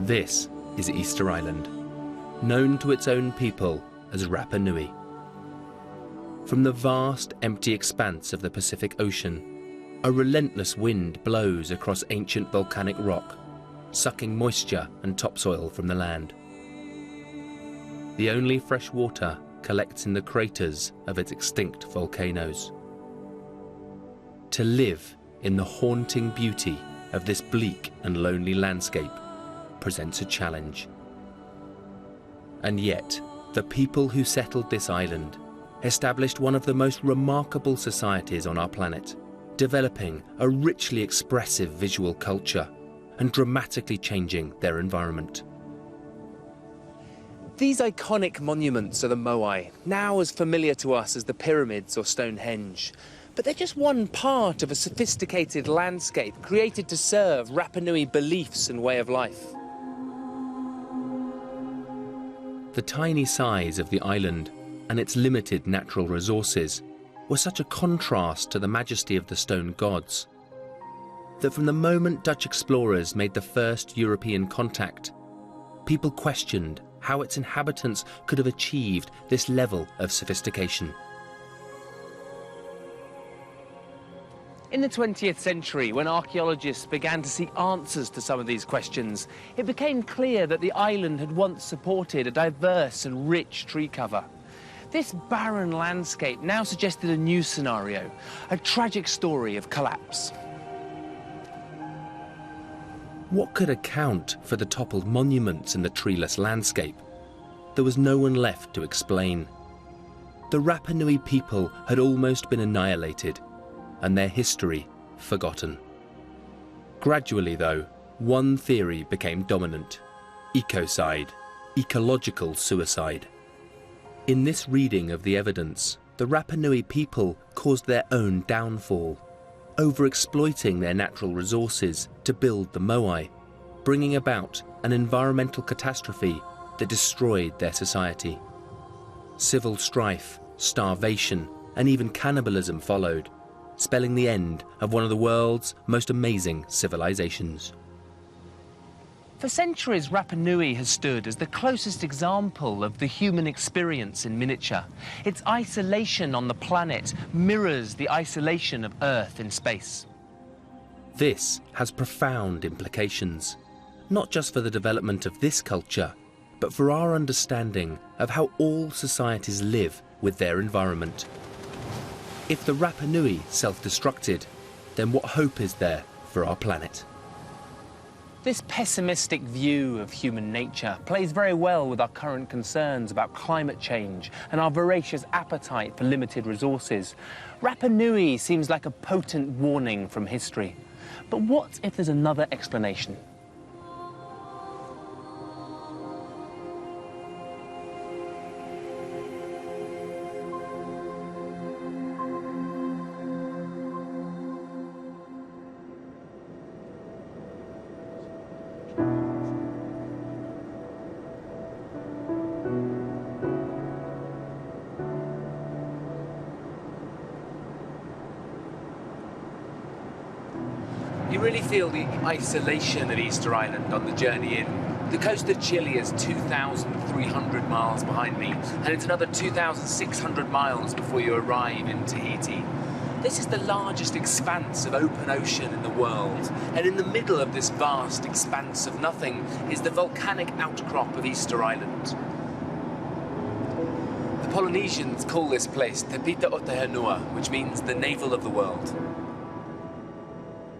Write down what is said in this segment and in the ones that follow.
This is Easter Island, known to its own people as Rapa Nui. From the vast, empty expanse of the Pacific Ocean, a relentless wind blows across ancient volcanic rock, sucking moisture and topsoil from the land. The only fresh water collects in the craters of its extinct volcanoes. To live in the haunting beauty of this bleak and lonely landscape presents a challenge. And yet, the people who settled this island established one of the most remarkable societies on our planet, developing a richly expressive visual culture and dramatically changing their environment. These iconic monuments are the moai, now as familiar to us as the pyramids or Stonehenge. But they're just one part of a sophisticated landscape created to serve Rapa Nui beliefs and way of life. The tiny size of the island and its limited natural resources were such a contrast to the majesty of the stone gods that from the moment Dutch explorers made the first European contact, people questioned how its inhabitants could have achieved this level of sophistication. In the 20th century, when archaeologists began to seek answers to some of these questions, it became clear that the island had once supported a diverse and rich tree cover. This barren landscape now suggested a new scenario, a tragic story of collapse. What could account for the toppled monuments in the treeless landscape? There was no one left to explain. The Rapa Nui people had almost been annihilated, and their history forgotten. Gradually, though, one theory became dominant: ecocide, ecological suicide. In this reading of the evidence, the Rapa Nui people caused their own downfall, overexploiting their natural resources to build the moai, bringing about an environmental catastrophe that destroyed their society. Civil strife, starvation, and even cannibalism followed, spelling the end of one of the world's most amazing civilizations. For centuries, Rapa Nui has stood as the closest example of the human experience in miniature. Its isolation on the planet mirrors the isolation of Earth in space. This has profound implications, not just for the development of this culture, but for our understanding of how all societies live with their environment. If the Rapa Nui self-destructed, then what hope is there for our planet? This pessimistic view of human nature plays very well with our current concerns about climate change and our voracious appetite for limited resources. Rapa Nui seems like a potent warning from history. But what if there's another explanation? You really feel the isolation of Easter Island on the journey in. The coast of Chile is 2,300 miles behind me, and it's another 2,600 miles before you arrive in Tahiti. This is the largest expanse of open ocean in the world, and in the middle of this vast expanse of nothing is the volcanic outcrop of Easter Island. The Polynesians call this place Te Pita o Te Henua, which means the navel of the world.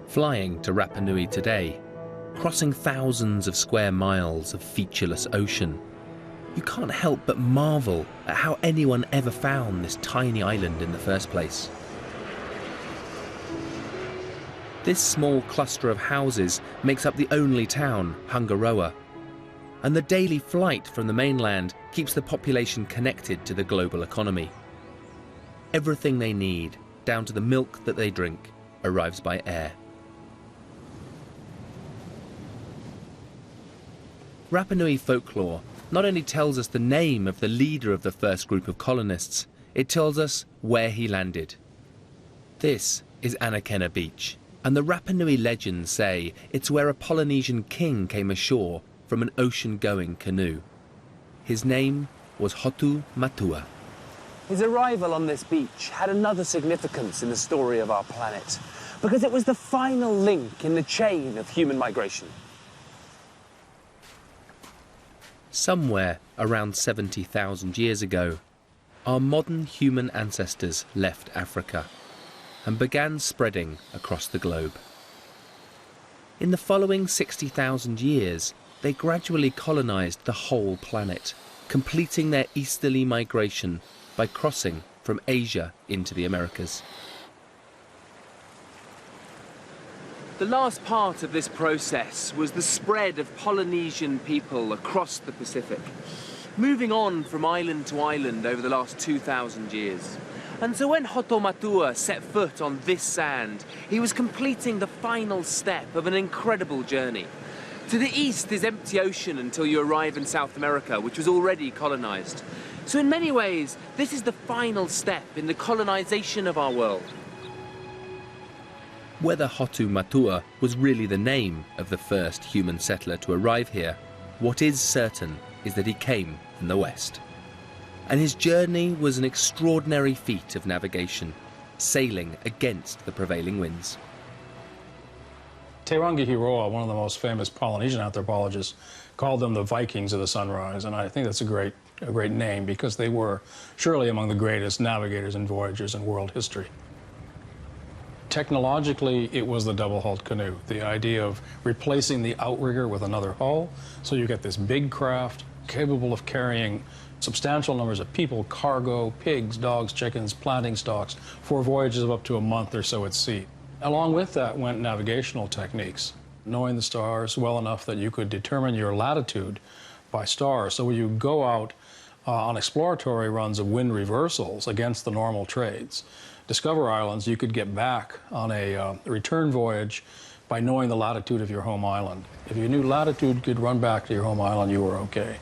Flying to Rapa Nui today, crossing thousands of square miles of featureless ocean, you can't help but marvel at how anyone ever found this tiny island in the first place. This small cluster of houses makes up the only town, Hungaroa, and the daily flight from the mainland keeps the population connected to the global economy. Everything they need, down to the milk that they drink, arrives by air. Rapa Nui folklore not only tells us the name of the leader of the first group of colonists, it tells us where he landed. This is Anakena Beach, and the Rapa Nui legends say it's where a Polynesian king came ashore from an ocean-going canoe. His name was Hotu Matua. His arrival on this beach had another significance in the story of our planet, because it was the final link in the chain of human migration. Somewhere around 70,000 years ago, our modern human ancestors left Africa and began spreading across the globe. In the following 60,000 years, they gradually colonized the whole planet, completing their easterly migration by crossing from Asia into the Americas. The last part of this process was the spread of Polynesian people across the Pacific, moving on from island to island over the last 2,000 years. And so when Hotu Matua set foot on this sand, he was completing the final step of an incredible journey. To the east is empty ocean until you arrive in South America, which was already colonized. So in many ways, this is the final step in the colonization of our world. Whether Hotu Matua was really the name of the first human settler to arrive here, what is certain is that he came from the west. And his journey was an extraordinary feat of navigation, sailing against the prevailing winds. Te Rangi Hiroa, one of the most famous Polynesian anthropologists, called them the Vikings of the sunrise, and I think that's a great name because they were surely among the greatest navigators and voyagers in world history. Technologically, it was the double-hulled canoe, the idea of replacing the outrigger with another hull, so you get this big craft capable of carrying substantial numbers of people, cargo, pigs, dogs, chickens, planting stocks, for voyages of up to a month or so at sea. Along with that went navigational techniques, knowing the stars well enough that you could determine your latitude by stars. So when you go out on exploratory runs of wind reversals against the normal trades, discover islands, you could get back on a return voyage by knowing the latitude of your home island. If you knew latitude, you could run back to your home island, you were okay.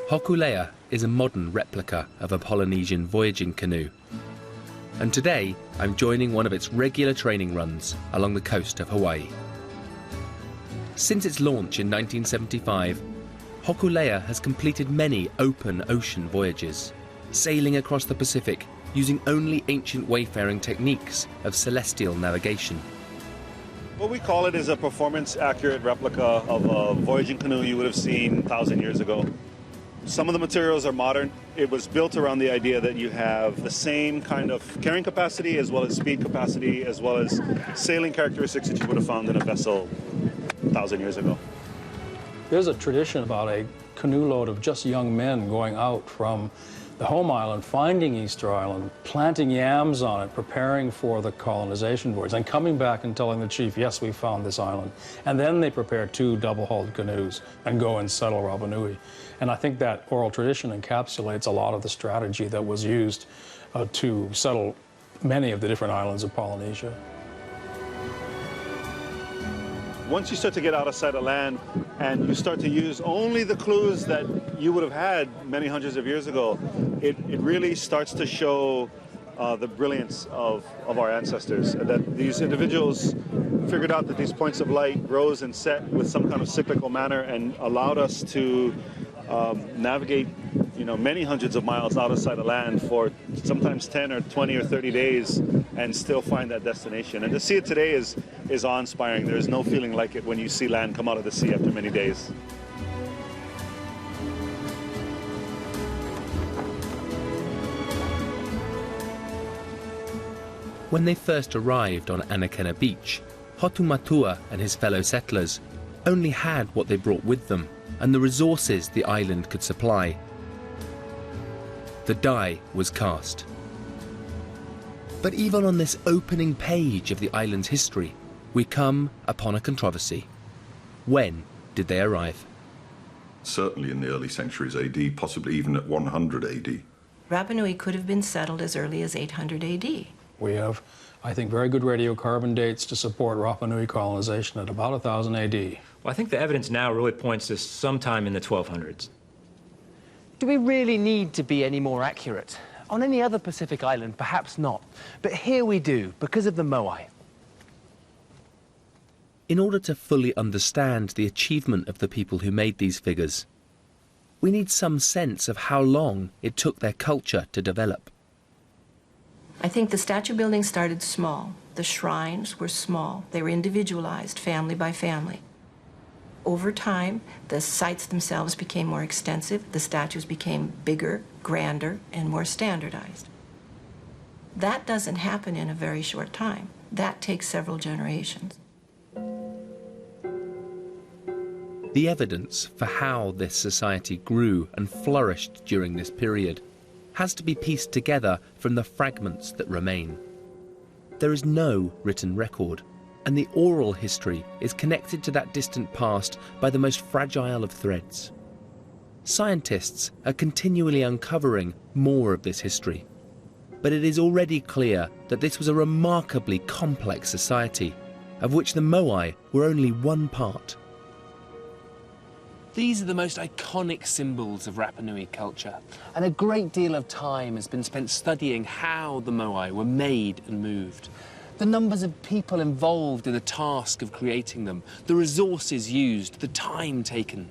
Hokulea is a modern replica of a Polynesian voyaging canoe. And today, I'm joining one of its regular training runs along the coast of Hawaii. Since its launch in 1975, Hokulea has completed many open ocean voyages, sailing across the Pacific using only ancient wayfaring techniques of celestial navigation. What we call it is a performance-accurate replica of a voyaging canoe you would have seen 1,000 years ago. Some of the materials are modern. It was built around the idea that you have the same kind of carrying capacity as well as speed capacity as well as sailing characteristics that you would have found in a vessel 1,000 years ago. There's a tradition about a canoe load of just young men going out from the home island, finding Easter Island, planting yams on it, preparing for the colonization voyage, and coming back and telling the chief, yes, we found this island. And then they prepare 2 double-hulled canoes and go and settle Rapa Nui. And I think that oral tradition encapsulates a lot of the strategy that was used to settle many of the different islands of Polynesia. Once you start to get out of sight of land and you start to use only the clues that you would have had many hundreds of years ago, it really starts to show the brilliance of our ancestors. That these individuals figured out that these points of light rose and set with some kind of cyclical manner and allowed us to navigate many hundreds of miles out of sight of land for sometimes 10 or 20 or 30 days and still find that destination. And to see it today is awe-inspiring. There is no feeling like it when you see land come out of the sea after many days. When they first arrived on Anakena Beach, Hotu Matua and his fellow settlers only had what they brought with them and the resources the island could supply. The die was cast. But even on this opening page of the island's history, we come upon a controversy. When did they arrive? Certainly in the early centuries AD, possibly even at 100 AD. Rapa Nui could have been settled as early as 800 AD. We have, I think, very good radiocarbon dates to support Rapa Nui colonization at about 1000 AD. Well, I think the evidence now really points to sometime in the 1200s. Do we really need to be any more accurate? On any other Pacific island, perhaps not. But here we do, because of the Moai. In order to fully understand the achievement of the people who made these figures, we need some sense of how long it took their culture to develop. I think the statue building started small. The shrines were small. They were individualized, family by family. Over time, the sites themselves became more extensive. The statues became bigger, grander, and more standardized. That doesn't happen in a very short time. That takes several generations. The evidence for how this society grew and flourished during this period has to be pieced together from the fragments that remain. There is no written record, and the oral history is connected to that distant past by the most fragile of threads. Scientists are continually uncovering more of this history, but it is already clear that this was a remarkably complex society, of which the Moai were only one part. These are the most iconic symbols of Rapa Nui culture, and a great deal of time has been spent studying how the Moai were made and moved. The numbers of people involved in the task of creating them, the resources used, the time taken.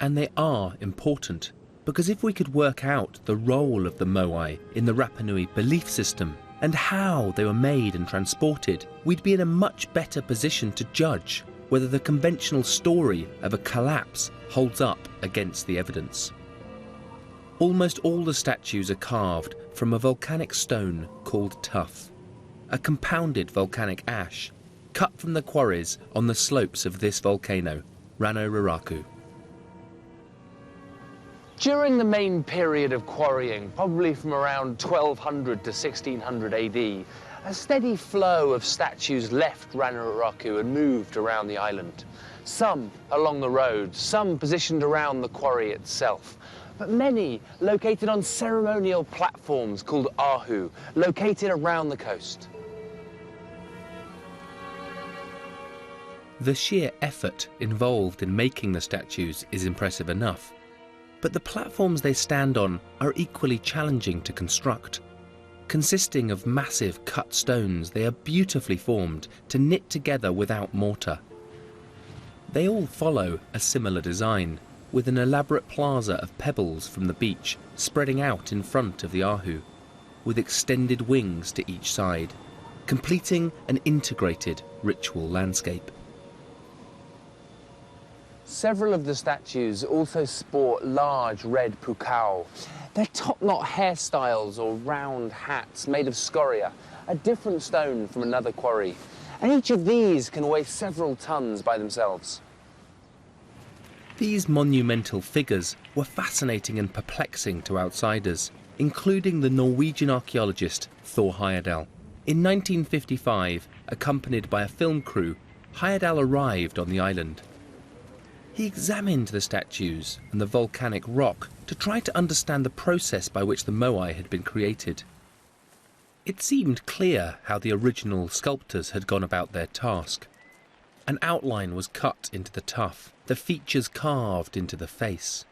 And they are important, because if we could work out the role of the Moai in the Rapa Nui belief system and how they were made and transported, we'd be in a much better position to judge whether the conventional story of a collapse holds up against the evidence. Almost all the statues are carved from a volcanic stone called tuff, a compounded volcanic ash cut from the quarries on the slopes of this volcano, Rano Raraku. During the main period of quarrying, probably from around 1200 to 1600 AD, a steady flow of statues left Rano Raraku and moved around the island. Some along the road, some positioned around the quarry itself, but many located on ceremonial platforms called ahu, located around the coast. The sheer effort involved in making the statues is impressive enough, but the platforms they stand on are equally challenging to construct. Consisting of massive cut stones, they are beautifully formed to knit together without mortar. They all follow a similar design, with an elaborate plaza of pebbles from the beach spreading out in front of the ahu, with extended wings to each side, completing an integrated ritual landscape. Several of the statues also sport large red pukao. They're top-knot hairstyles or round hats made of scoria, a different stone from another quarry. And each of these can weigh several tons by themselves. These monumental figures were fascinating and perplexing to outsiders, including the Norwegian archaeologist Thor Heyerdahl. In 1955, accompanied by a film crew, Heyerdahl arrived on the island. He examined the statues and the volcanic rock to try to understand the process by which the Moai had been created. It seemed clear how the original sculptors had gone about their task. An outline was cut into the tuff, the features carved into the face,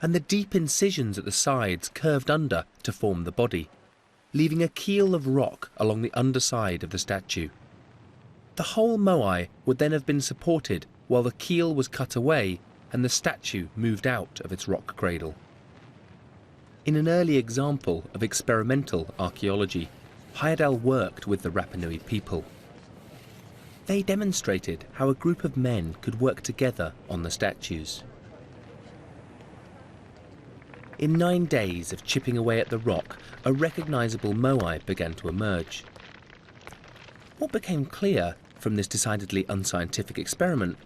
and the deep incisions at the sides curved under to form the body, leaving a keel of rock along the underside of the statue. The whole Moai would then have been supported while the keel was cut away and the statue moved out of its rock cradle. In an early example of experimental archaeology, Heyerdahl worked with the Rapa Nui people. They demonstrated how a group of men could work together on the statues. In 9 days of chipping away at the rock, a recognisable Moai began to emerge. What became clear from this decidedly unscientific experiment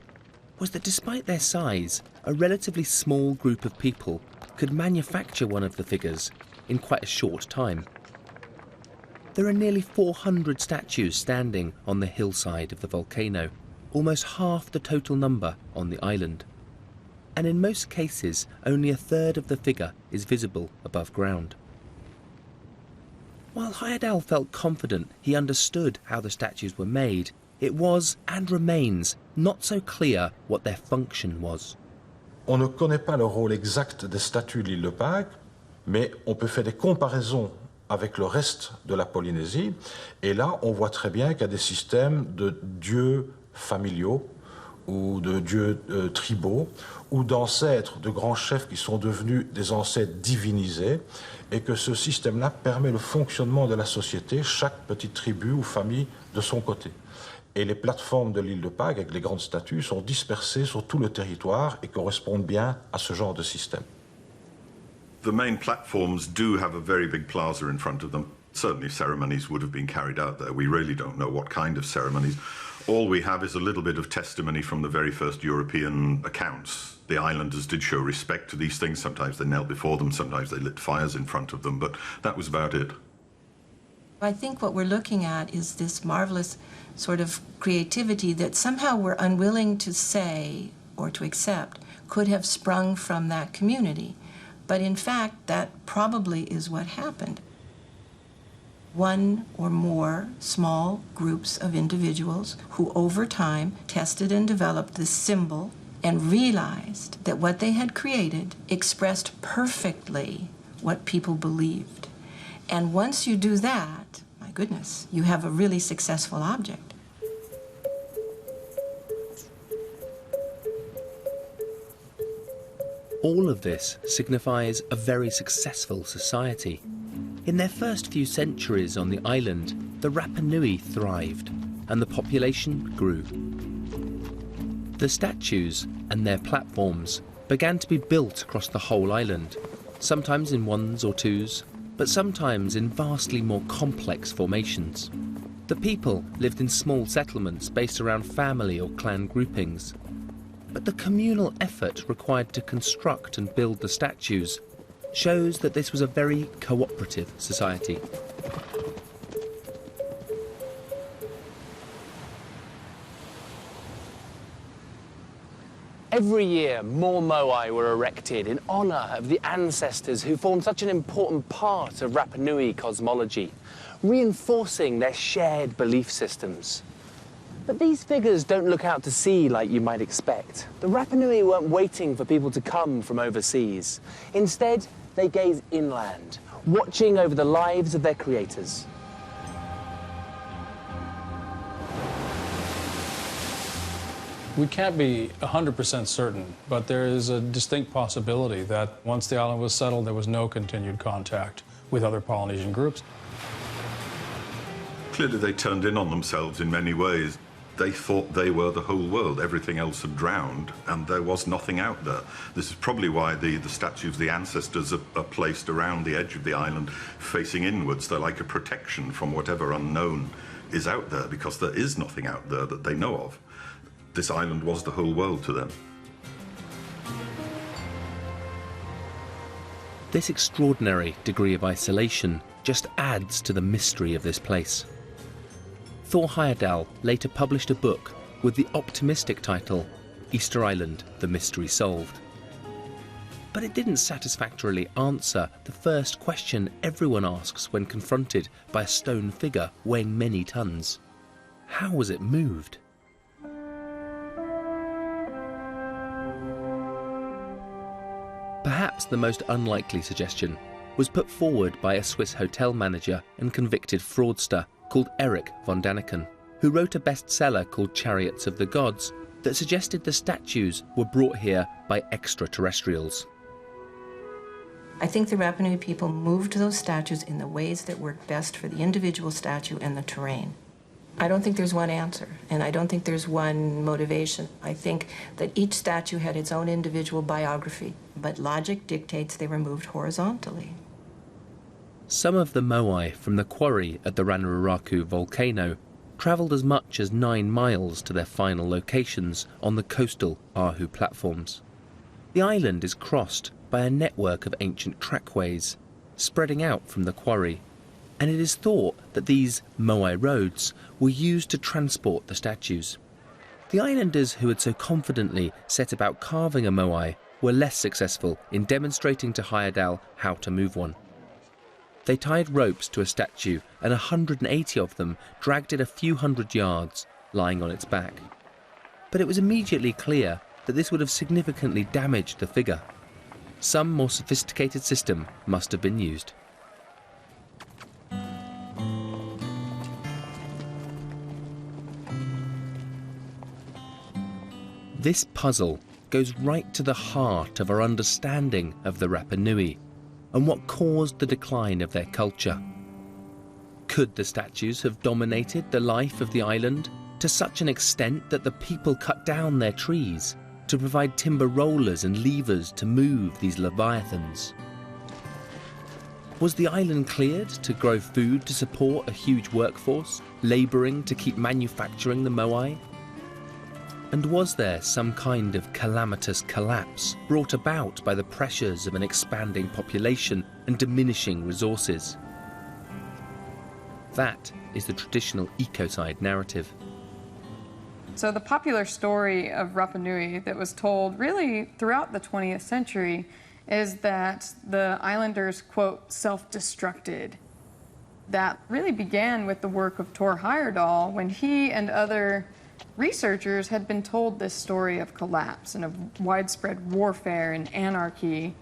was that despite their size, a relatively small group of people could manufacture one of the figures in quite a short time. There are nearly 400 statues standing on the hillside of the volcano, almost half the total number on the island. And in most cases, only a third of the figure is visible above ground. While Heyerdahl felt confident he understood how the statues were made, it was, and remains, not so clear what their function was. On ne connaît pas le rôle exact des statues de l'île de Pâques, mais on peut faire des comparaisons avec le reste de la Polynésie. Et là, on voit très bien qu'il y a des systèmes de dieux familiaux ou de dieux tribaux ou d'ancêtres, de grands chefs qui sont devenus des ancêtres divinisés, et que ce système-là permet le fonctionnement de la société, chaque petite tribu ou famille de son côté. Et les plateformes de l'île de Pâques, avec les grandes statues, sont dispersées sur tout le territoire et correspondent bien à ce genre de système. The main platforms do have a very big plaza in front of them. Certainly ceremonies would have been carried out there. We really don't know what kind of ceremonies. All we have is a little bit of testimony from the very first European accounts. The islanders did show respect to these things. Sometimes they knelt before them, sometimes they lit fires in front of them, but that was about it. I think what we're looking at is this marvelous sort of creativity that somehow we're unwilling to say or to accept could have sprung from that community. But in fact, that probably is what happened. One or more small groups of individuals who over time tested and developed this symbol and realized that what they had created expressed perfectly what people believed. And once you do that, my goodness, you have a really successful object. All of this signifies a very successful society. In their first few centuries on the island, the Rapa Nui thrived and the population grew. The statues and their platforms began to be built across the whole island, sometimes in ones or twos, but sometimes in vastly more complex formations. The people lived in small settlements based around family or clan groupings. But the communal effort required to construct and build the statues shows that this was a very cooperative society. Every year, more moai were erected in honour of the ancestors who formed such an important part of Rapa Nui cosmology, reinforcing their shared belief systems. But these figures don't look out to sea like you might expect. The Rapa Nui weren't waiting for people to come from overseas. Instead, they gaze inland, watching over the lives of their creators. We can't be 100% certain, but there is a distinct possibility that once the island was settled, there was no continued contact with other Polynesian groups. Clearly they turned in on themselves in many ways. They thought they were the whole world. Everything else had drowned, and there was nothing out there. This is probably why the statues of the ancestors are placed around the edge of the island, facing inwards. They're like a protection from whatever unknown is out there, because there is nothing out there that they know of. This island was the whole world to them. This extraordinary degree of isolation just adds to the mystery of this place. Thor Heyerdahl later published a book with the optimistic title, Easter Island, The Mystery Solved. But it didn't satisfactorily answer the first question everyone asks when confronted by a stone figure weighing many tons. How was it moved? Perhaps the most unlikely suggestion was put forward by a Swiss hotel manager and convicted fraudster called Erich von Daniken, who wrote a bestseller called Chariots of the Gods that suggested the statues were brought here by extraterrestrials. I think the Rapa Nui people moved those statues in the ways that worked best for the individual statue and the terrain. I don't think there's one answer, and I don't think there's one motivation. I think that each statue had its own individual biography, but logic dictates they were moved horizontally. Some of the moai from the quarry at the Ranariraku volcano travelled as much as 9 miles to their final locations on the coastal Ahu platforms. The island is crossed by a network of ancient trackways, spreading out from the quarry, and it is thought that these moai roads were used to transport the statues. The islanders who had so confidently set about carving a moai were less successful in demonstrating to Heyerdahl how to move one. They tied ropes to a statue, and 180 of them dragged it a few hundred yards, lying on its back. But it was immediately clear that this would have significantly damaged the figure. Some more sophisticated system must have been used. This puzzle goes right to the heart of our understanding of the Rapa Nui and what caused the decline of their culture. Could the statues have dominated the life of the island to such an extent that the people cut down their trees to provide timber rollers and levers to move these leviathans? Was the island cleared to grow food to support a huge workforce, labouring to keep manufacturing the moai? And was there some kind of calamitous collapse brought about by the pressures of an expanding population and diminishing resources? That is the traditional ecocide narrative. So the popular story of Rapa Nui that was told really throughout the 20th century is that the islanders, quote, self-destructed. That really began with the work of Thor Heyerdahl when he and other researchers had been told this story of collapse and of widespread warfare and anarchy.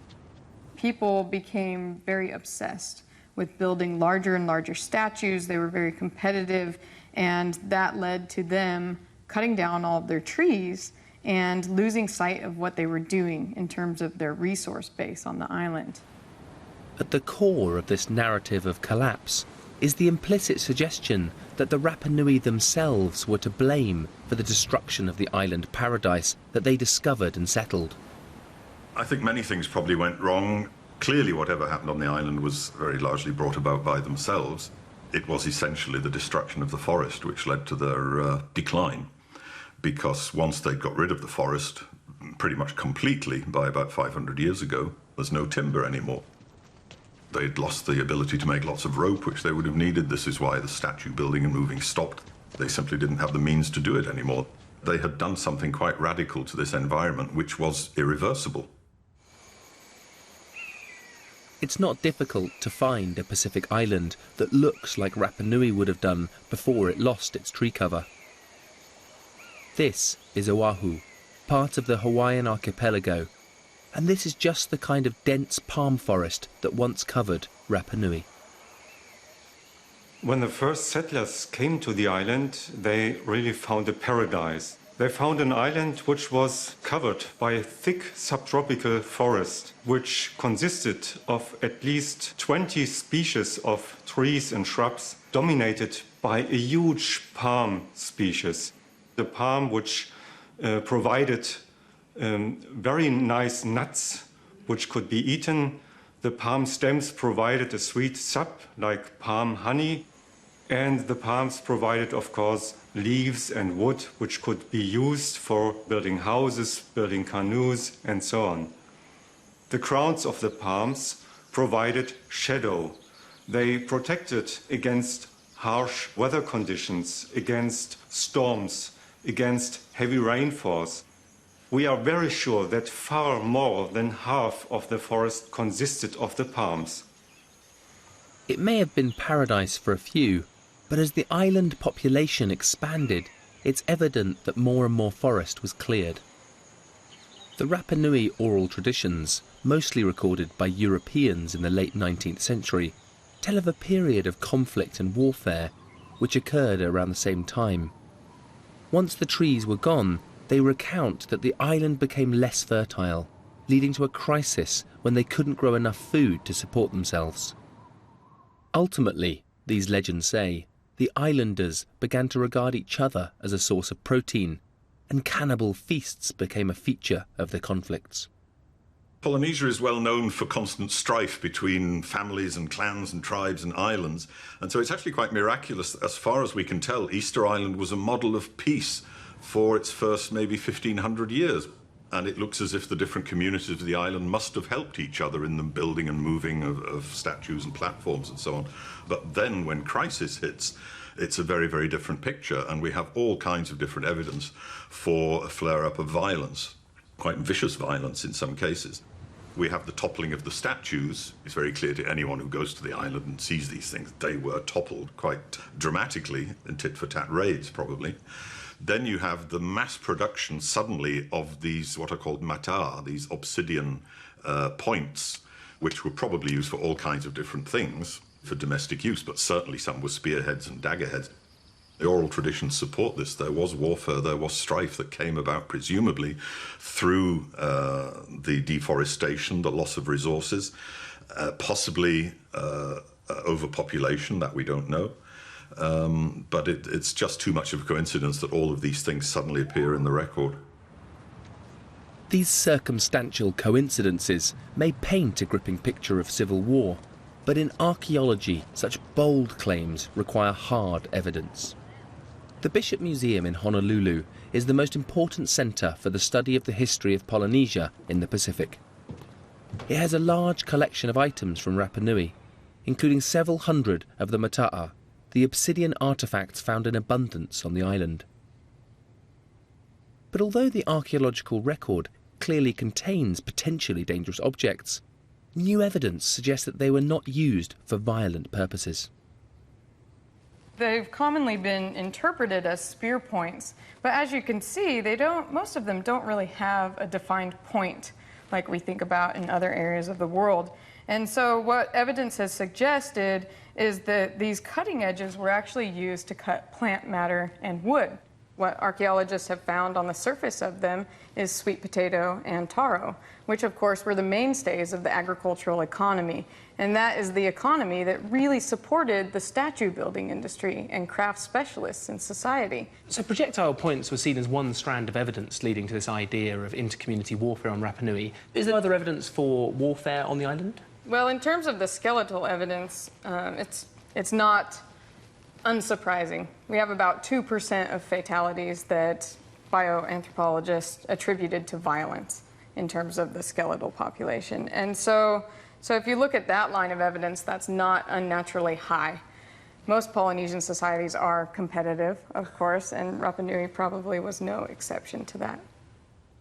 People became very obsessed with building larger and larger statues. They were very competitive, and that led to them cutting down all of their trees and losing sight of what they were doing in terms of their resource base on the island. At the core of this narrative of collapse is the implicit suggestion that the Rapa Nui themselves were to blame for the destruction of the island paradise that they discovered and settled. I think many things probably went wrong. Clearly, whatever happened on the island was very largely brought about by themselves. It was essentially the destruction of the forest which led to their decline, because once they got rid of the forest pretty much completely by about 500 years ago, there's no timber anymore. They'd lost the ability to make lots of rope, which they would have needed. This is why the statue building and moving stopped. They simply didn't have the means to do it anymore. They had done something quite radical to this environment, which was irreversible. It's not difficult to find a Pacific island that looks like Rapa Nui would have done before it lost its tree cover. This is Oahu, part of the Hawaiian archipelago, and this is just the kind of dense palm forest that once covered Rapa Nui. When the first settlers came to the island, they really found a paradise. They found an island which was covered by a thick subtropical forest, which consisted of at least 20 species of trees and shrubs, dominated by a huge palm species. The palm which provided very nice nuts which could be eaten. The palm stems provided a sweet sap like palm honey. And the palms provided, of course, leaves and wood, which could be used for building houses, building canoes, and so on. The crowns of the palms provided shadow. They protected against harsh weather conditions, against storms, against heavy rainfalls. We are very sure that far more than half of the forest consisted of the palms. It may have been paradise for a few, but as the island population expanded, it's evident that more and more forest was cleared. The Rapa Nui oral traditions, mostly recorded by Europeans in the late 19th century, tell of a period of conflict and warfare which occurred around the same time. Once the trees were gone, they recount that the island became less fertile, leading to a crisis when they couldn't grow enough food to support themselves. Ultimately, these legends say, the islanders began to regard each other as a source of protein, and cannibal feasts became a feature of the conflicts. Polynesia is well known for constant strife between families and clans and tribes and islands, and so it's actually quite miraculous. As far as we can tell, Easter Island was a model of peace for its first maybe 1,500 years. And it looks as if the different communities of the island must have helped each other in the building and moving of statues and platforms and so on. But then when crisis hits, it's a very, very different picture, and we have all kinds of different evidence for a flare-up of violence, quite vicious violence in some cases. We have the toppling of the statues. It's very clear to anyone who goes to the island and sees these things. They were toppled quite dramatically in tit-for-tat raids, probably. Then you have the mass production suddenly of these, what are called matar, these obsidian points, which were probably used for all kinds of different things for domestic use, but certainly some were spearheads and daggerheads. The oral traditions support this. There was warfare, there was strife that came about presumably through the deforestation, the loss of resources, possibly overpopulation, that we don't know. But it's just too much of a coincidence that all of these things suddenly appear in the record. These circumstantial coincidences may paint a gripping picture of civil war, but in archaeology, such bold claims require hard evidence. The Bishop Museum in Honolulu is the most important centre for the study of the history of Polynesia in the Pacific. It has a large collection of items from Rapa Nui, including several hundred of the mata'a, the obsidian artefacts found in abundance on the island. But although the archaeological record clearly contains potentially dangerous objects, new evidence suggests that they were not used for violent purposes. They've commonly been interpreted as spear points, but as you can see, most of them don't really have a defined point like we think about in other areas of the world. And so what evidence has suggested is that these cutting edges were actually used to cut plant matter and wood. What archaeologists have found on the surface of them is sweet potato and taro, which of course were the mainstays of the agricultural economy. And that is the economy that really supported the statue building industry and craft specialists in society. So projectile points were seen as one strand of evidence leading to this idea of inter-community warfare on Rapa Nui. Is there other evidence for warfare on the island? Well, in terms of the skeletal evidence, it's not unsurprising. We have about 2% of fatalities that bioanthropologists attributed to violence in terms of the skeletal population. And so if you look at that line of evidence, that's not unnaturally high. Most Polynesian societies are competitive, of course, and Rapa Nui probably was no exception to that.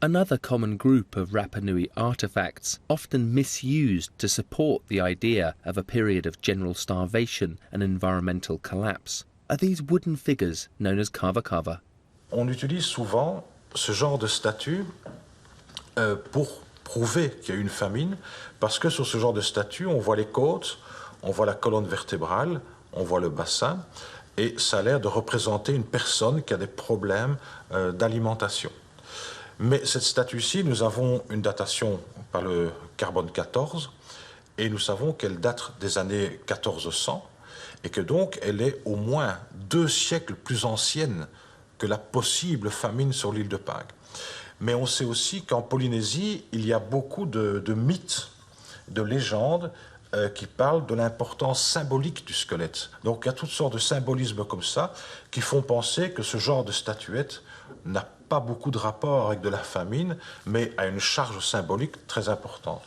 Another common group of Rapa Nui artefacts, often misused to support the idea of a period of general starvation and environmental collapse, are these wooden figures known as kava. On utilise souvent ce genre de statue pour prouver qu'il y a eu une famine, parce que sur ce genre de statue, on voit les côtes, on voit la colonne vertébrale, on voit le bassin, et ça a l'air de représenter une personne qui a des problèmes d'alimentation. Mais cette statue-ci, nous avons une datation par le carbone 14, et nous savons qu'elle date des années 1400, et que donc elle est au moins 2 siècles plus ancienne que la possible famine sur l'île de Pâques. Mais on sait aussi qu'en Polynésie, il y a beaucoup de mythes, de légendes qui parlent de l'importance symbolique du squelette. Donc il y a toutes sortes de symbolismes comme ça qui font penser que ce genre de statuette n'a pas beaucoup de rapport avec de la famine, mais a une charge symbolique très importante.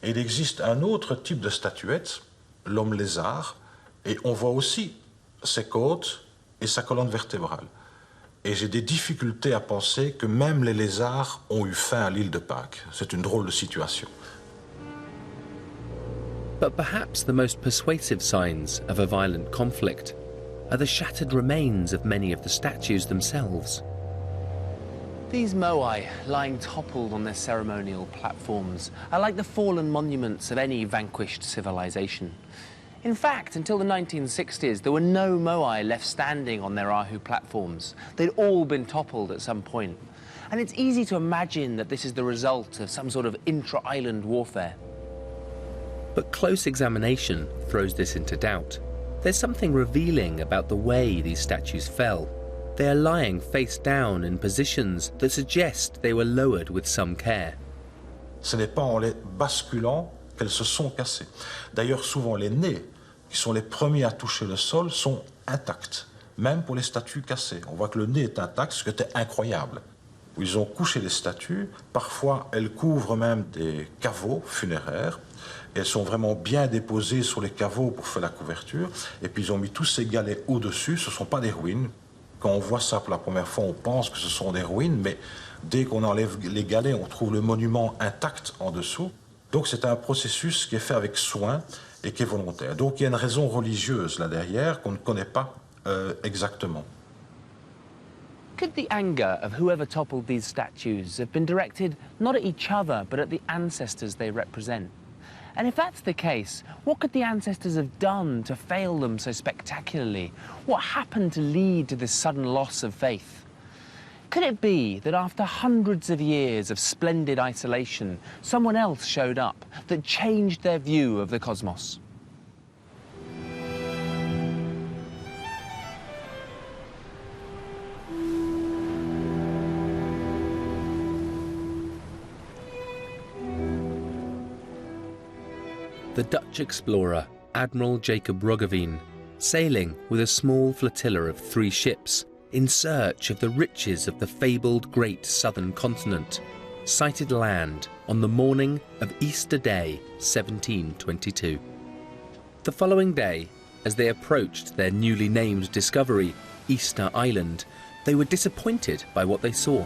Et il existe un autre type de statuette, l'homme lézard, et on voit aussi ses côtes et sa colonne vertébrale. Et j'ai des difficultés à penser que même les lézards ont eu faim à l'île de Pâques. C'est une drôle de situation. But perhaps the most persuasive signs of a violent conflict are the shattered remains of many of the statues themselves. These moai, lying toppled on their ceremonial platforms, are like the fallen monuments of any vanquished civilization. In fact, until the 1960s, there were no moai left standing on their ahu platforms. They'd all been toppled at some point. And it's easy to imagine that this is the result of some sort of intra-island warfare. But close examination throws this into doubt. There's something revealing about the way these statues fell. They are lying face down in positions that suggest they were lowered with some care. Ce n'est pas en les basculant qu'elles se sont cassées. D'ailleurs, souvent les nez, qui sont les premiers à toucher le sol, sont intacts, même pour les statues cassées. On voit que le nez est intact, ce qui était incroyable. Ils ont couché les statues, parfois elles couvrent même des caveaux funéraires, elles sont vraiment bien déposées sur les caveaux pour faire la couverture, et puis ils ont mis tous ces galets au-dessus, ce ne sont pas des ruines. Quand on voit ça pour la première fois, on pense que ce sont des ruines, mais dès qu'on enlève les galets, on trouve le monument intact en dessous. Donc c'est un processus qui est fait avec soin et qui est volontaire. Donc il y a une raison religieuse là derrière qu'on ne connaît pas exactement. Could the anger of whoever toppled these statues have been directed not at each other, but at the ancestors they represent? And if that's the case, what could the ancestors have done to fail them so spectacularly? What happened to lead to this sudden loss of faith? Could it be that after hundreds of years of splendid isolation, someone else showed up that changed their view of the cosmos? The Dutch explorer Admiral Jacob Roggeveen, sailing with a small flotilla of 3 ships in search of the riches of the fabled great southern continent, sighted land on the morning of Easter Day 1722. The following day, as they approached their newly named discovery, Easter Island, they were disappointed by what they saw.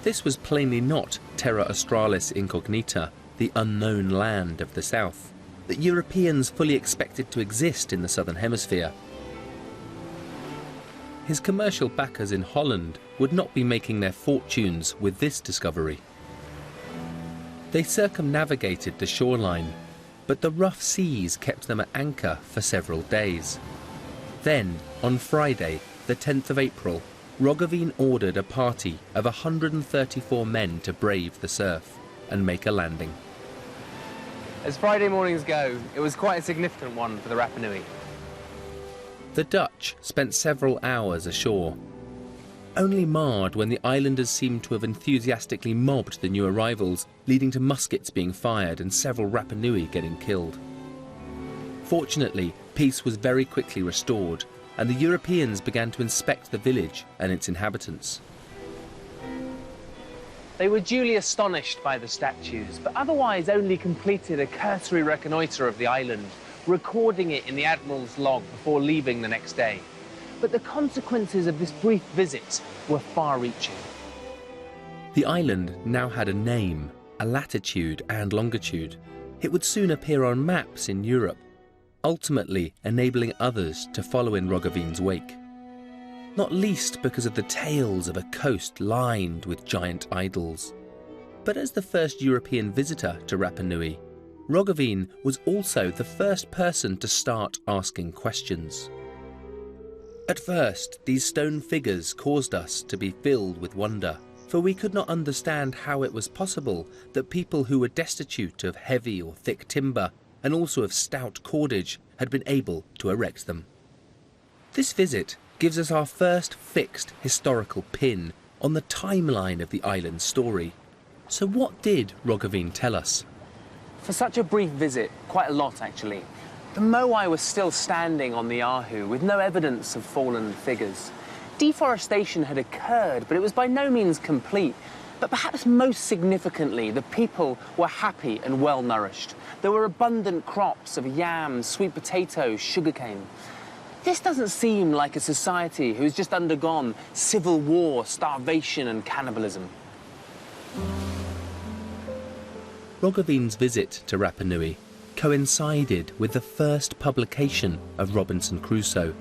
This was plainly not Terra Australis Incognita, the unknown land of the south, that Europeans fully expected to exist in the southern hemisphere. His commercial backers in Holland would not be making their fortunes with this discovery. They circumnavigated the shoreline, but the rough seas kept them at anchor for several days. Then, on Friday, the 10th of April, Roggeveen ordered a party of 134 men to brave the surf and make a landing. As Friday mornings go, it was quite a significant one for the Rapa Nui. The Dutch spent several hours ashore, only marred when the islanders seemed to have enthusiastically mobbed the new arrivals, leading to muskets being fired and several Rapa Nui getting killed. Fortunately, peace was very quickly restored, and the Europeans began to inspect the village and its inhabitants. They were duly astonished by the statues, but otherwise only completed a cursory reconnoitre of the island, recording it in the Admiral's log before leaving the next day. But the consequences of this brief visit were far-reaching. The island now had a name, a latitude and longitude. It would soon appear on maps in Europe, ultimately enabling others to follow in Roggeveen's wake. Not least because of the tales of a coast lined with giant idols. But as the first European visitor to Rapa Nui, Roggeveen was also the first person to start asking questions. At first, these stone figures caused us to be filled with wonder, for we could not understand how it was possible that people who were destitute of heavy or thick timber and also of stout cordage had been able to erect them. This visit gives us our first fixed historical pin on the timeline of the island's story. So what did Roggeveen tell us? For such a brief visit, quite a lot actually, the Moai was still standing on the Ahu with no evidence of fallen figures. Deforestation had occurred, but it was by no means complete. But perhaps most significantly, the people were happy and well nourished. There were abundant crops of yams, sweet potatoes, sugarcane. This doesn't seem like a society who's just undergone civil war, starvation and cannibalism. Roggeveen's visit to Rapa Nui coincided with the first publication of Robinson Crusoe,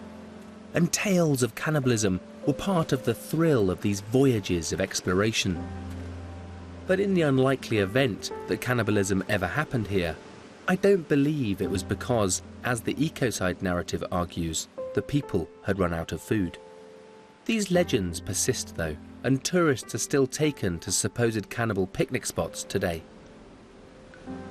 and tales of cannibalism were part of the thrill of these voyages of exploration. But in the unlikely event that cannibalism ever happened here, I don't believe it was because, as the ecocide narrative argues, the people had run out of food. These legends persist though, and tourists are still taken to supposed cannibal picnic spots today.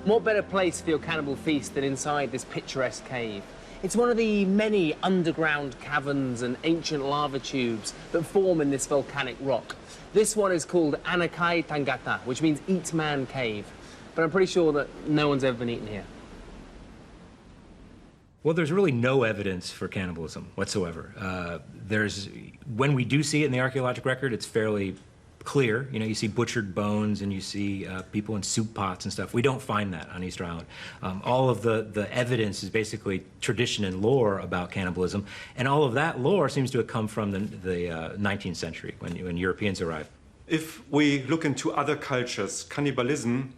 What better place for your cannibal feast than inside this picturesque cave? It's one of the many underground caverns and ancient lava tubes that form in this volcanic rock. This one is called Anakai Tangata, which means Eat Man Cave. But I'm pretty sure that no one's ever been eaten here. Well, there's really no evidence for cannibalism whatsoever. When we do see it in the archaeological record, it's fairly clear. You know, you see butchered bones and you see people in soup pots and stuff. We don't find that on Easter Island. All of the evidence is basically tradition and lore about cannibalism, and all of that lore seems to have come from the 19th century when Europeans arrived. If we look into other cultures, cannibalism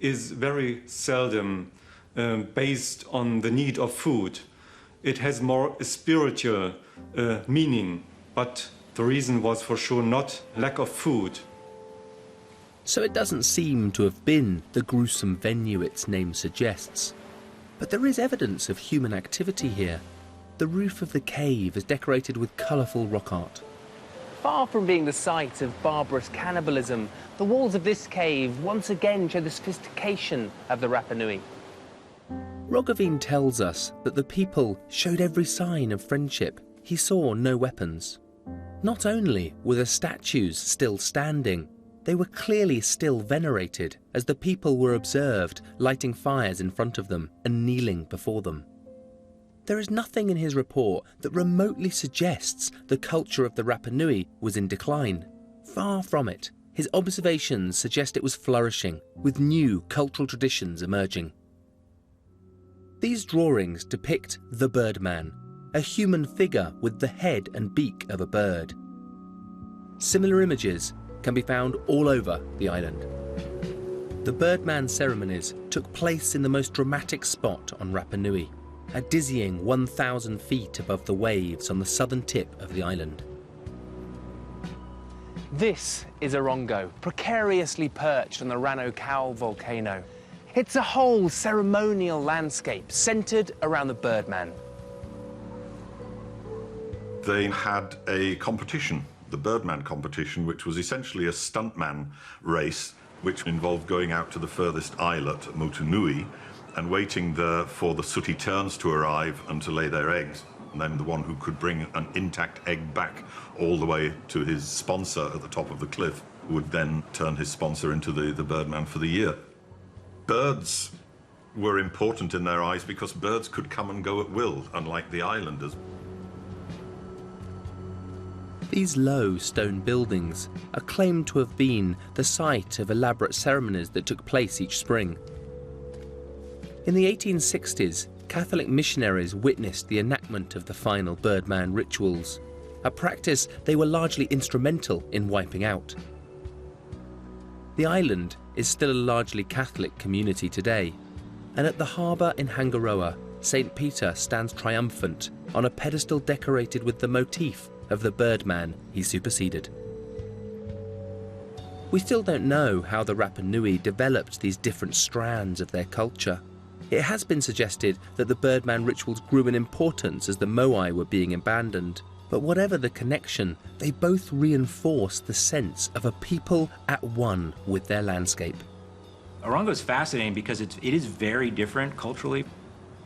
is very seldom based on the need of food. It has more a spiritual meaning, but the reason was for sure not lack of food. so it doesn't seem to have been the gruesome venue its name suggests. But there is evidence of human activity here. The roof of the cave is decorated with colourful rock art. Far from being the site of barbarous cannibalism, the walls of this cave once again show the sophistication of the Rapa Nui. Roggeveen tells us that the people showed every sign of friendship. He saw no weapons. Not only were the statues still standing, they were clearly still venerated as the people were observed lighting fires in front of them and kneeling before them. There is nothing in his report that remotely suggests the culture of the Rapa Nui was in decline. Far from it. His observations suggest it was flourishing, with new cultural traditions emerging. These drawings depict the Birdman, a human figure with the head and beak of a bird. Similar images can be found all over the island. The Birdman ceremonies took place in the most dramatic spot on Rapa Nui, a dizzying 1,000 feet above the waves on the southern tip of the island. This is Orongo, precariously perched on the Rano Kau volcano. It's a whole ceremonial landscape centred around the Birdman. They had a competition, the Birdman competition, which was essentially a stuntman race, which involved going out to the furthest islet, Motunui, and waiting there for the sooty terns to arrive and to lay their eggs. And then the one who could bring an intact egg back all the way to his sponsor at the top of the cliff would then turn his sponsor into the Birdman for the year. Birds were important in their eyes because birds could come and go at will, unlike the islanders. These low stone buildings are claimed to have been the site of elaborate ceremonies that took place each spring. In the 1860s, Catholic missionaries witnessed the enactment of the final Birdman rituals, a practice they were largely instrumental in wiping out. The island is still a largely Catholic community today, and at the harbour in Hangaroa, St. Peter stands triumphant on a pedestal decorated with the motif of the Birdman he superseded. We still don't know how the Rapa Nui developed these different strands of their culture. It has been suggested that the Birdman rituals grew in importance as the Moai were being abandoned, but whatever the connection, they both reinforce the sense of a people at one with their landscape. Orongo is fascinating because it is very different culturally.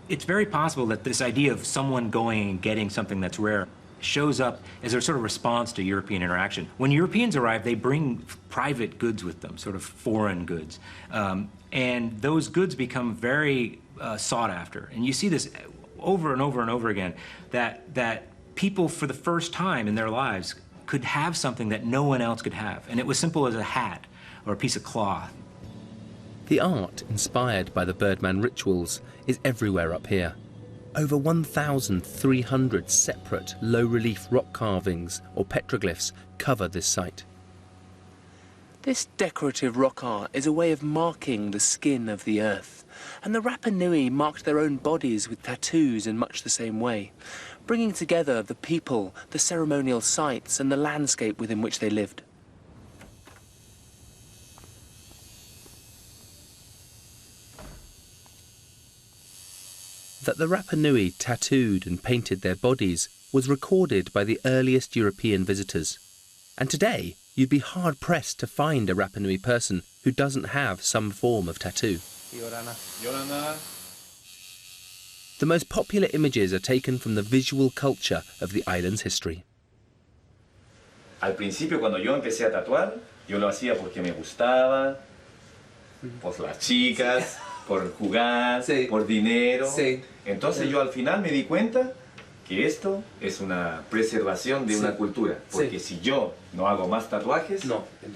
It's very possible that this idea of someone going and getting something that's rare shows up as a sort of response to European interaction. When Europeans arrive, they bring private goods with them, sort of foreign goods. And those goods become very sought after. And you see this over and over and over again, that people for the first time in their lives could have something that no one else could have. And it was simple as a hat or a piece of cloth. The art inspired by the Birdman rituals is everywhere up here. Over 1,300 separate low-relief rock carvings or petroglyphs cover this site. This decorative rock art is a way of marking the skin of the earth, and the Rapa Nui marked their own bodies with tattoos in much the same way, bringing together the people, the ceremonial sites, and the landscape within which they lived. That the Rapa Nui tattooed and painted their bodies was recorded by the earliest European visitors. And today, you'd be hard-pressed to find a Rapa Nui person who doesn't have some form of tattoo. The most popular images are taken from the visual culture of the island's history. Al principio, cuando yo empecé a tatuar, yo lo hacía porque me gustaba, por las chicas, por jugar, sí, por dinero. Sí. Entonces yo al final me di cuenta que esto es una preservación de una cultura. Porque si yo no hago más tatuajes,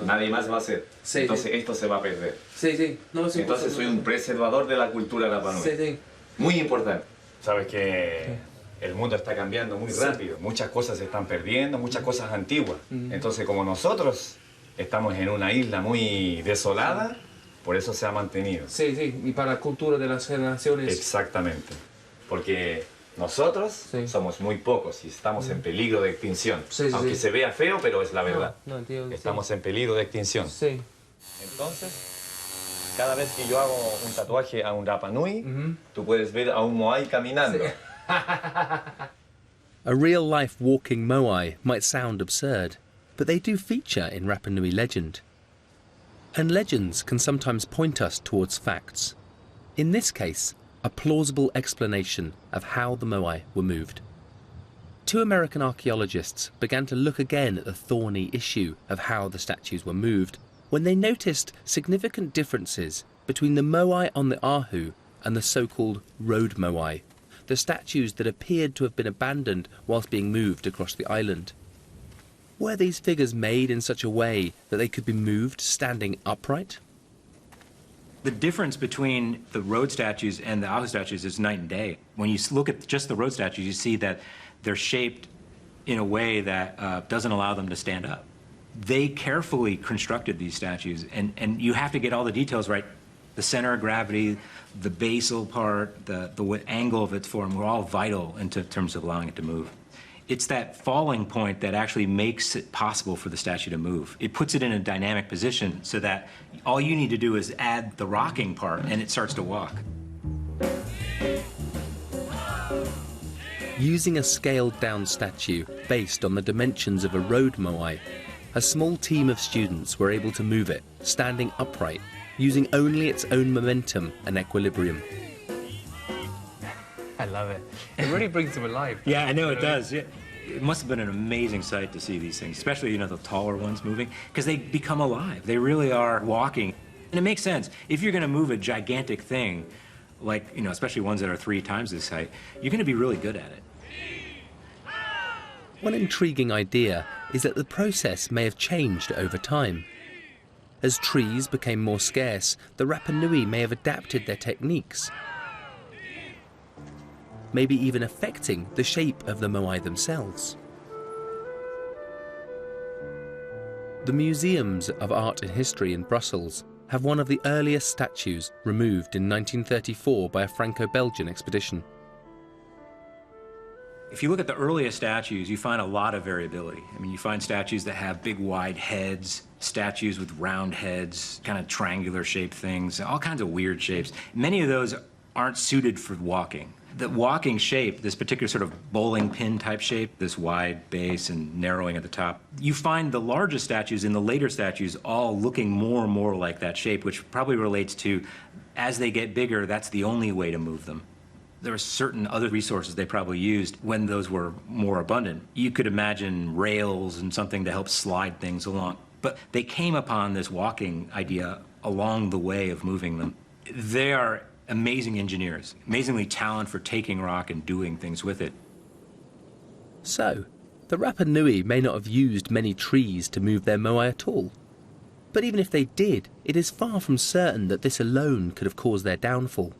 nadie más va a hacer. Entonces esto se va a perder. Entonces soy un preservador de la cultura Rapa Nui. Muy importante. Sabes que el mundo está cambiando muy rápido. Muchas cosas se están perdiendo, muchas cosas antiguas. Entonces como nosotros estamos en una isla muy desolada, por eso se ha mantenido. Y para la cultura de las generaciones. Exactamente. Porque nosotros somos muy pocos y estamos en peligro de extinción. Aunque se vea feo, pero es la verdad. Estamos en peligro de extinción. Entonces, cada vez que yo hago un tatuaje a un Rapa Nui, tú puedes ver a un Moai caminando. A real-life walking moai might sound absurd, but they do feature in Rapa Nui legend. And legends can sometimes point us towards facts. In this case, a plausible explanation of how the moai were moved. Two American archaeologists began to look again at the thorny issue of how the statues were moved when they noticed significant differences between the moai on the Ahu and the so-called road moai, the statues that appeared to have been abandoned whilst being moved across the island. Were these figures made in such a way that they could be moved standing upright? The difference between the road statues and the Ahu statues is night and day. When you look at just the road statues, you see that they're shaped in a way that doesn't allow them to stand up. They carefully constructed these statues, and you have to get all the details right. The center of gravity, the basal part, the angle of its form were all vital in terms of allowing it to move. It's that falling point that actually makes it possible for the statue to move. It puts it in a dynamic position so that all you need to do is add the rocking part and it starts to walk. Using a scaled-down statue based on the dimensions of a road moai, a small team of students were able to move it, standing upright, using only its own momentum and equilibrium. I love it. It really brings them alive. Yeah, I know it does. Yeah. It must have been an amazing sight to see these things, especially, you know, the taller ones moving, because they become alive. They really are walking. And it makes sense. If you're going to move a gigantic thing, like, you know, especially ones that are 3 times this height, you're going to be really good at it. One intriguing idea is that the process may have changed over time. As trees became more scarce, the Rapa Nui may have adapted their techniques, maybe even affecting the shape of the moai themselves. The Museums of Art and History in Brussels have one of the earliest statues removed in 1934 by a Franco-Belgian expedition. If you look at the earliest statues, you find a lot of variability. I mean, you find statues that have big, wide heads, statues with round heads, kind of triangular shaped things, all kinds of weird shapes. Many of those aren't suited for walking. The walking shape, this particular sort of bowling pin type shape, this wide base and narrowing at the top, you find the largest statues and the later statues all looking more and more like that shape, which probably relates to, as they get bigger, that's the only way to move them. There were certain other resources they probably used when those were more abundant. You could imagine rails and something to help slide things along. But they came upon this walking idea along the way of moving them. They are amazing engineers, amazingly talented for taking rock and doing things with it. So, the Rapa Nui may not have used many trees to move their moai at all. But even if they did, it is far from certain that this alone could have caused their downfall.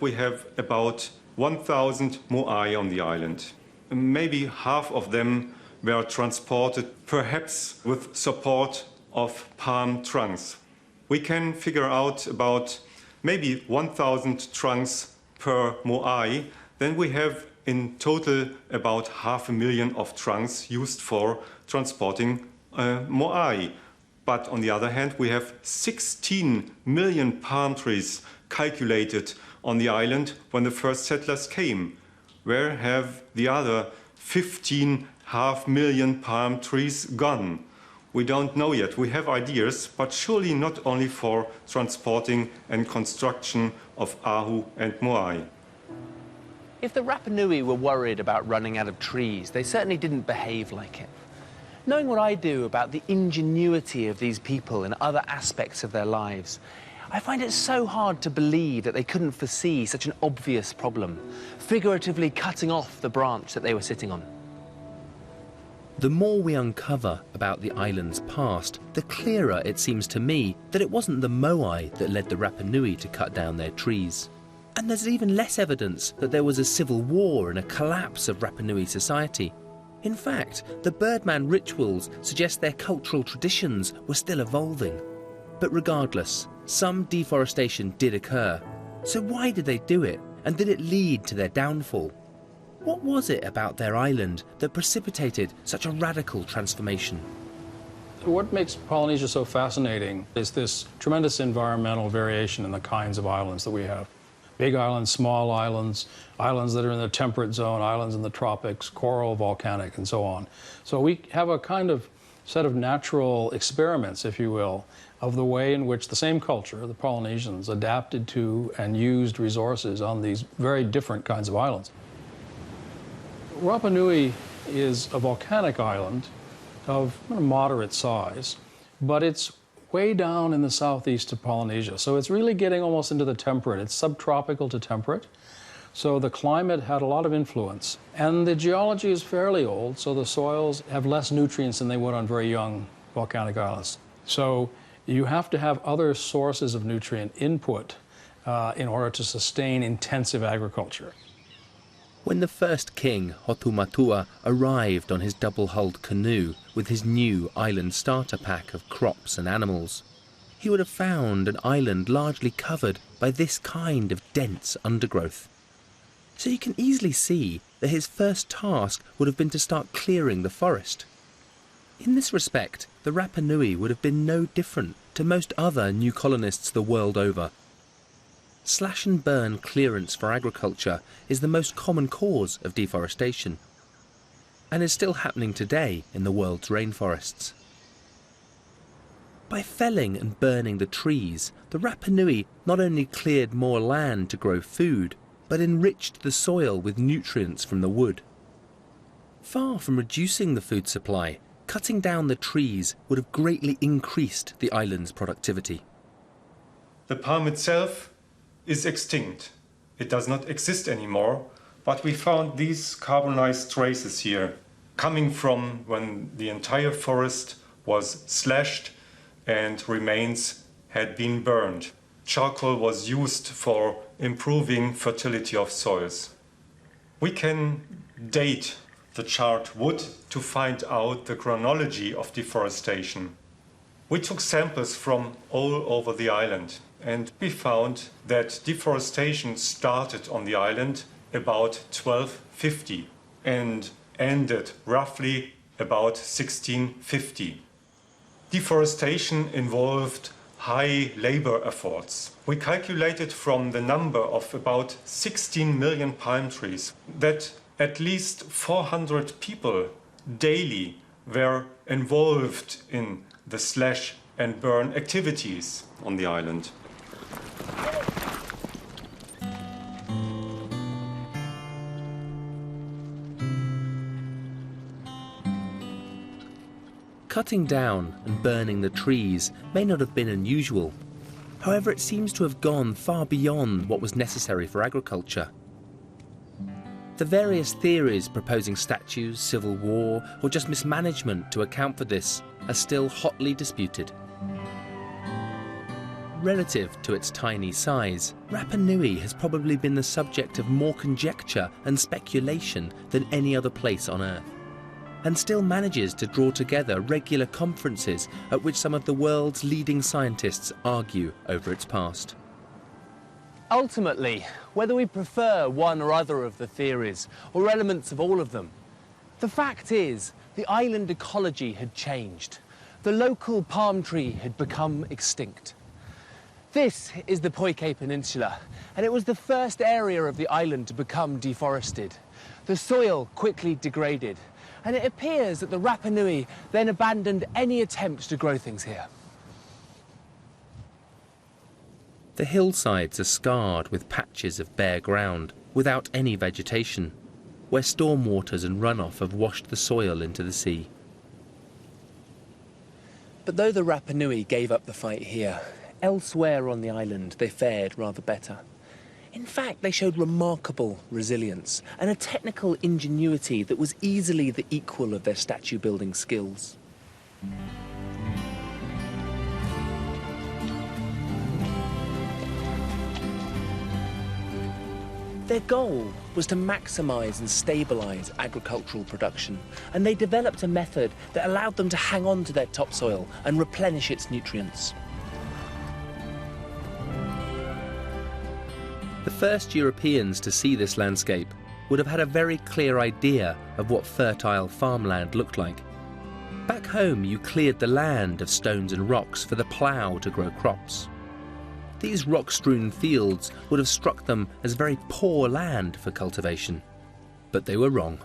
We have about 1,000 moai on the island. Maybe half of them were transported, perhaps with support of palm trunks. We can figure out about maybe 1,000 trunks per moai. Then we have in total about 500,000 of trunks used for transporting moai. But on the other hand, we have 16 million palm trees calculated on the island when the first settlers came. Where have the other 15.5 million palm trees gone? We don't know yet. We have ideas, but surely not only for transporting and construction of Ahu and moai. If the Rapa Nui were worried about running out of trees, they certainly didn't behave like it. Knowing what I do about the ingenuity of these people in other aspects of their lives, I find it so hard to believe that they couldn't foresee such an obvious problem, figuratively cutting off the branch that they were sitting on. The more we uncover about the island's past, the clearer it seems to me that it wasn't the moai that led the Rapa Nui to cut down their trees. And there's even less evidence that there was a civil war and a collapse of Rapa Nui society. In fact, the Birdman rituals suggest their cultural traditions were still evolving. But regardless, some deforestation did occur. So why did they do it? And did it lead to their downfall? What was it about their island that precipitated such a radical transformation? What makes Polynesia so fascinating is this tremendous environmental variation in the kinds of islands that we have. Big islands, small islands, islands that are in the temperate zone, islands in the tropics, coral, volcanic, and so on. So we have a kind of set of natural experiments, if you will, of the way in which the same culture, the Polynesians, adapted to and used resources on these very different kinds of islands. Rapa Nui is a volcanic island of moderate size, but it's way down in the southeast of Polynesia. So it's really getting almost into the temperate. It's subtropical to temperate. So the climate had a lot of influence. And the geology is fairly old, so the soils have less nutrients than they would on very young volcanic islands. So you have to have other sources of nutrient input in order to sustain intensive agriculture. When the first king, Hotumatua, arrived on his double-hulled canoe with his new island starter pack of crops and animals, he would have found an island largely covered by this kind of dense undergrowth. So you can easily see that his first task would have been to start clearing the forest. In this respect, the Rapa Nui would have been no different to most other new colonists the world over. Slash and burn clearance for agriculture is the most common cause of deforestation, and is still happening today in the world's rainforests. By felling and burning the trees, the Rapa Nui not only cleared more land to grow food, but enriched the soil with nutrients from the wood. Far from reducing the food supply, cutting down the trees would have greatly increased the island's productivity. The palm itself is extinct. It does not exist anymore, but we found these carbonized traces here, coming from when the entire forest was slashed and remains had been burned. Charcoal was used for improving fertility of soils. We can date the charred wood to find out the chronology of deforestation. We took samples from all over the island, and we found that deforestation started on the island about 1250 and ended roughly about 1650. Deforestation involved high labor efforts. We calculated from the number of about 16 million palm trees that at least 400 people daily were involved in the slash and burn activities on the island. Cutting down and burning the trees may not have been unusual. However, it seems to have gone far beyond what was necessary for agriculture. The various theories proposing statues, civil war, or just mismanagement to account for this are still hotly disputed. Relative to its tiny size, Rapa Nui has probably been the subject of more conjecture and speculation than any other place on Earth, and still manages to draw together regular conferences at which some of the world's leading scientists argue over its past. Ultimately, whether we prefer one or other of the theories, or elements of all of them, the fact is the island ecology had changed. The local palm tree had become extinct. This is the Poike Peninsula, and it was the first area of the island to become deforested. The soil quickly degraded, and it appears that the Rapa Nui then abandoned any attempt to grow things here. The hillsides are scarred with patches of bare ground, without any vegetation, where stormwaters and runoff have washed the soil into the sea. But though the Rapa Nui gave up the fight here, elsewhere on the island they fared rather better. In fact, they showed remarkable resilience and a technical ingenuity that was easily the equal of their statue-building skills. Their goal was to maximize and stabilize agricultural production, and they developed a method that allowed them to hang on to their topsoil and replenish its nutrients. The first Europeans to see this landscape would have had a very clear idea of what fertile farmland looked like. Back home, you cleared the land of stones and rocks for the plough to grow crops. These rock-strewn fields would have struck them as very poor land for cultivation, but they were wrong.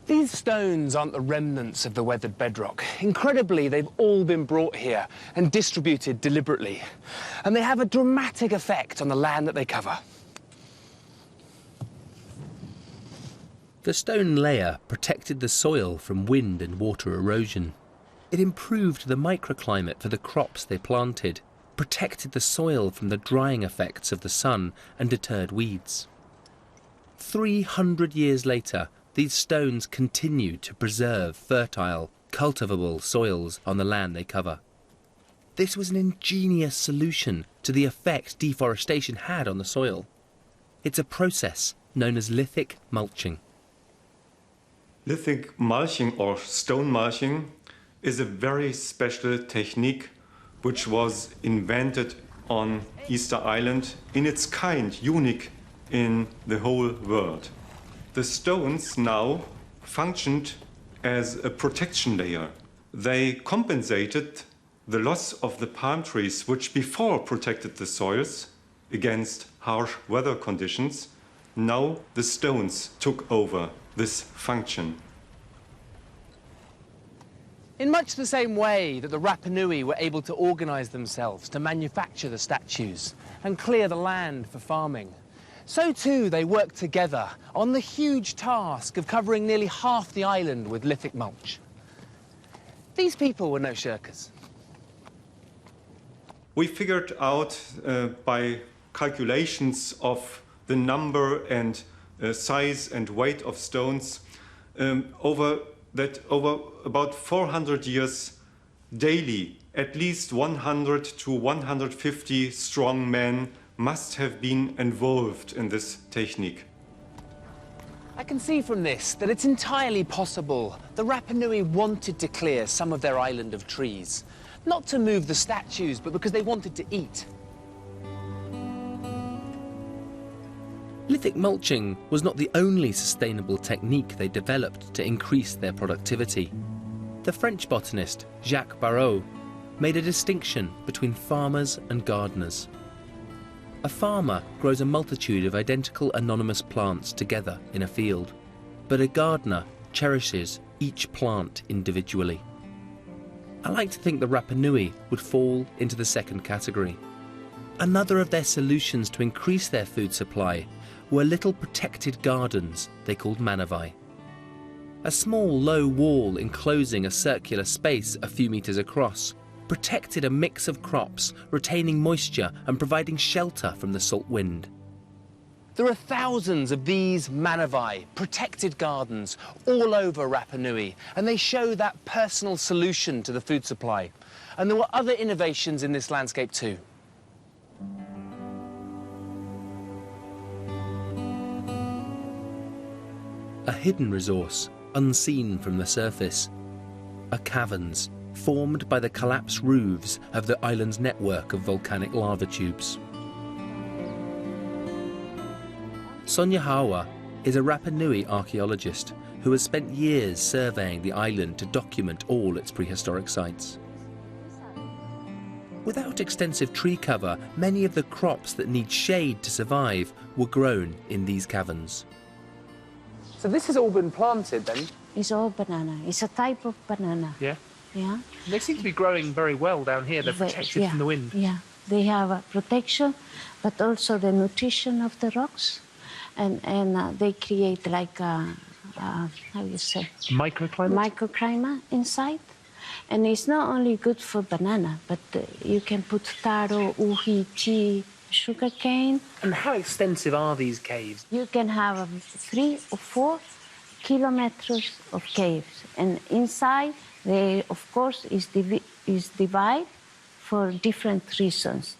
These stones aren't the remnants of the weathered bedrock. Incredibly, they've all been brought here and distributed deliberately, and they have a dramatic effect on the land that they cover. The stone layer protected the soil from wind and water erosion. It improved the microclimate for the crops they planted, protected the soil from the drying effects of the sun, and deterred weeds. 300 years later, these stones continue to preserve fertile, cultivable soils on the land they cover. This was an ingenious solution to the effect deforestation had on the soil. It's a process known as lithic mulching. Lithic mulching or stone mulching is a very special technique which was invented on Easter Island in its kind, unique in the whole world. The stones now functioned as a protection layer. They compensated the loss of the palm trees which before protected the soils against harsh weather conditions. Now the stones took over this function. In much the same way that the Rapa Nui were able to organise themselves to manufacture the statues and clear the land for farming, so too they worked together on the huge task of covering nearly half the island with lithic mulch. These people were no shirkers. We figured out by calculations of the number and size and weight of stones over about 400 years daily, at least 100 to 150 strong men must have been involved in this technique. I can see from this that it's entirely possible the Rapa Nui wanted to clear some of their island of trees, not to move the statues, but because they wanted to eat. Lithic mulching was not the only sustainable technique they developed to increase their productivity. The French botanist Jacques Barrault made a distinction between farmers and gardeners. A farmer grows a multitude of identical anonymous plants together in a field, but a gardener cherishes each plant individually. I like to think the Rapa Nui would fall into the second category. Another of their solutions to increase their food supply were little protected gardens they called manavai. A small low wall enclosing a circular space a few meters across protected a mix of crops, retaining moisture and providing shelter from the salt wind. There are thousands of these manavai, protected gardens, all over Rapa Nui, and they show that personal solution to the food supply. And there were other innovations in this landscape too. A hidden resource, unseen from the surface, are caverns formed by the collapsed roofs of the island's network of volcanic lava tubes. Sonia Hawa is a Rapa Nui archaeologist who has spent years surveying the island to document all its prehistoric sites. Without extensive tree cover, many of the crops that need shade to survive were grown in these caverns. So this has all been planted then? It's all banana. It's a type of banana. Yeah? Yeah. They seem to be growing very well down here. They're protected from the wind. Yeah, they have a protection, but also the nutrition of the rocks. And they create like a, how you say? Microclimate? Microclimate inside. And it's not only good for banana, but you can put taro, uhi, tea, sugarcane. And how extensive are these caves? You can have 3 or 4 kilometers of caves. And inside, they, of course, is divided for different reasons.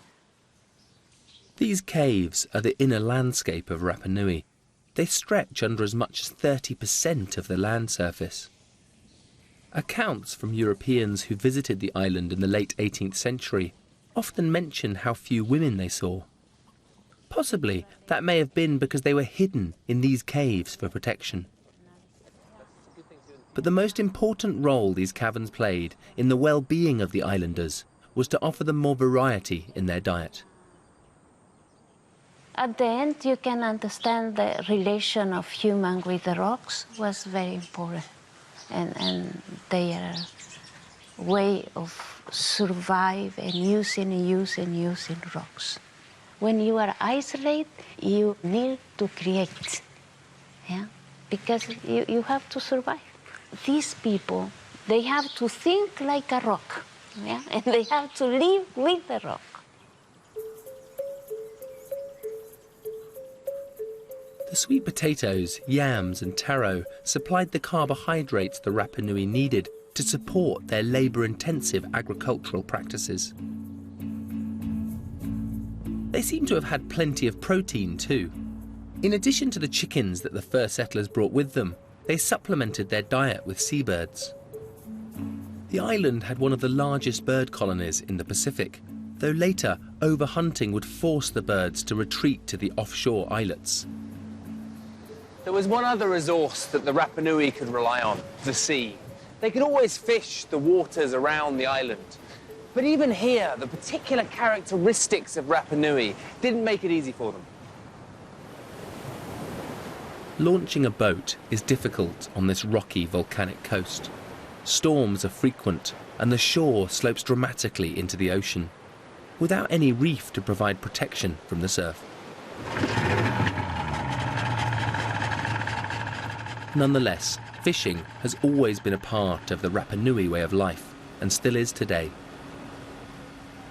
These caves are the inner landscape of Rapa Nui. They stretch under as much as 30% of the land surface. Accounts from Europeans who visited the island in the late 18th century often mention how few women they saw. Possibly that may have been because they were hidden in these caves for protection. But the most important role these caverns played in the well-being of the islanders was to offer them more variety in their diet. At the end, you can understand the relation of human with the rocks was very important, and their way of survive and using rocks. When you are isolated, you need to create, yeah, because you have to survive. These people, they have to think like a rock, yeah, and they have to live with the rock. The sweet potatoes, yams and taro supplied the carbohydrates the Rapa Nui needed to support their labour-intensive agricultural practices. They seem to have had plenty of protein too. In addition to the chickens that the first settlers brought with them, they supplemented their diet with seabirds. The island had one of the largest bird colonies in the Pacific, though later overhunting would force the birds to retreat to the offshore islets. There was one other resource that the Rapa Nui could rely on, the sea. They could always fish the waters around the island. But even here, the particular characteristics of Rapa Nui didn't make it easy for them. Launching a boat is difficult on this rocky volcanic coast. Storms are frequent and the shore slopes dramatically into the ocean, without any reef to provide protection from the surf. Nonetheless, fishing has always been a part of the Rapa Nui way of life, and still is today.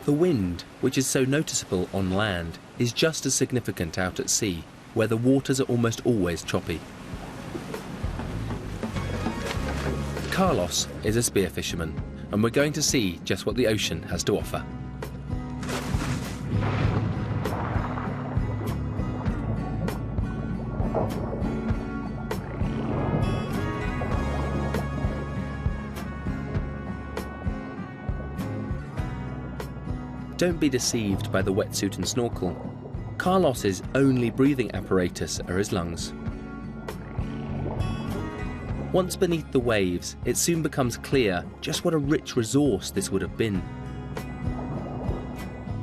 The wind, which is so noticeable on land, is just as significant out at sea, where the waters are almost always choppy. Carlos is a spear fisherman, and we're going to see just what the ocean has to offer. Don't be deceived by the wetsuit and snorkel. Carlos's only breathing apparatus are his lungs. Once beneath the waves, it soon becomes clear just what a rich resource this would have been.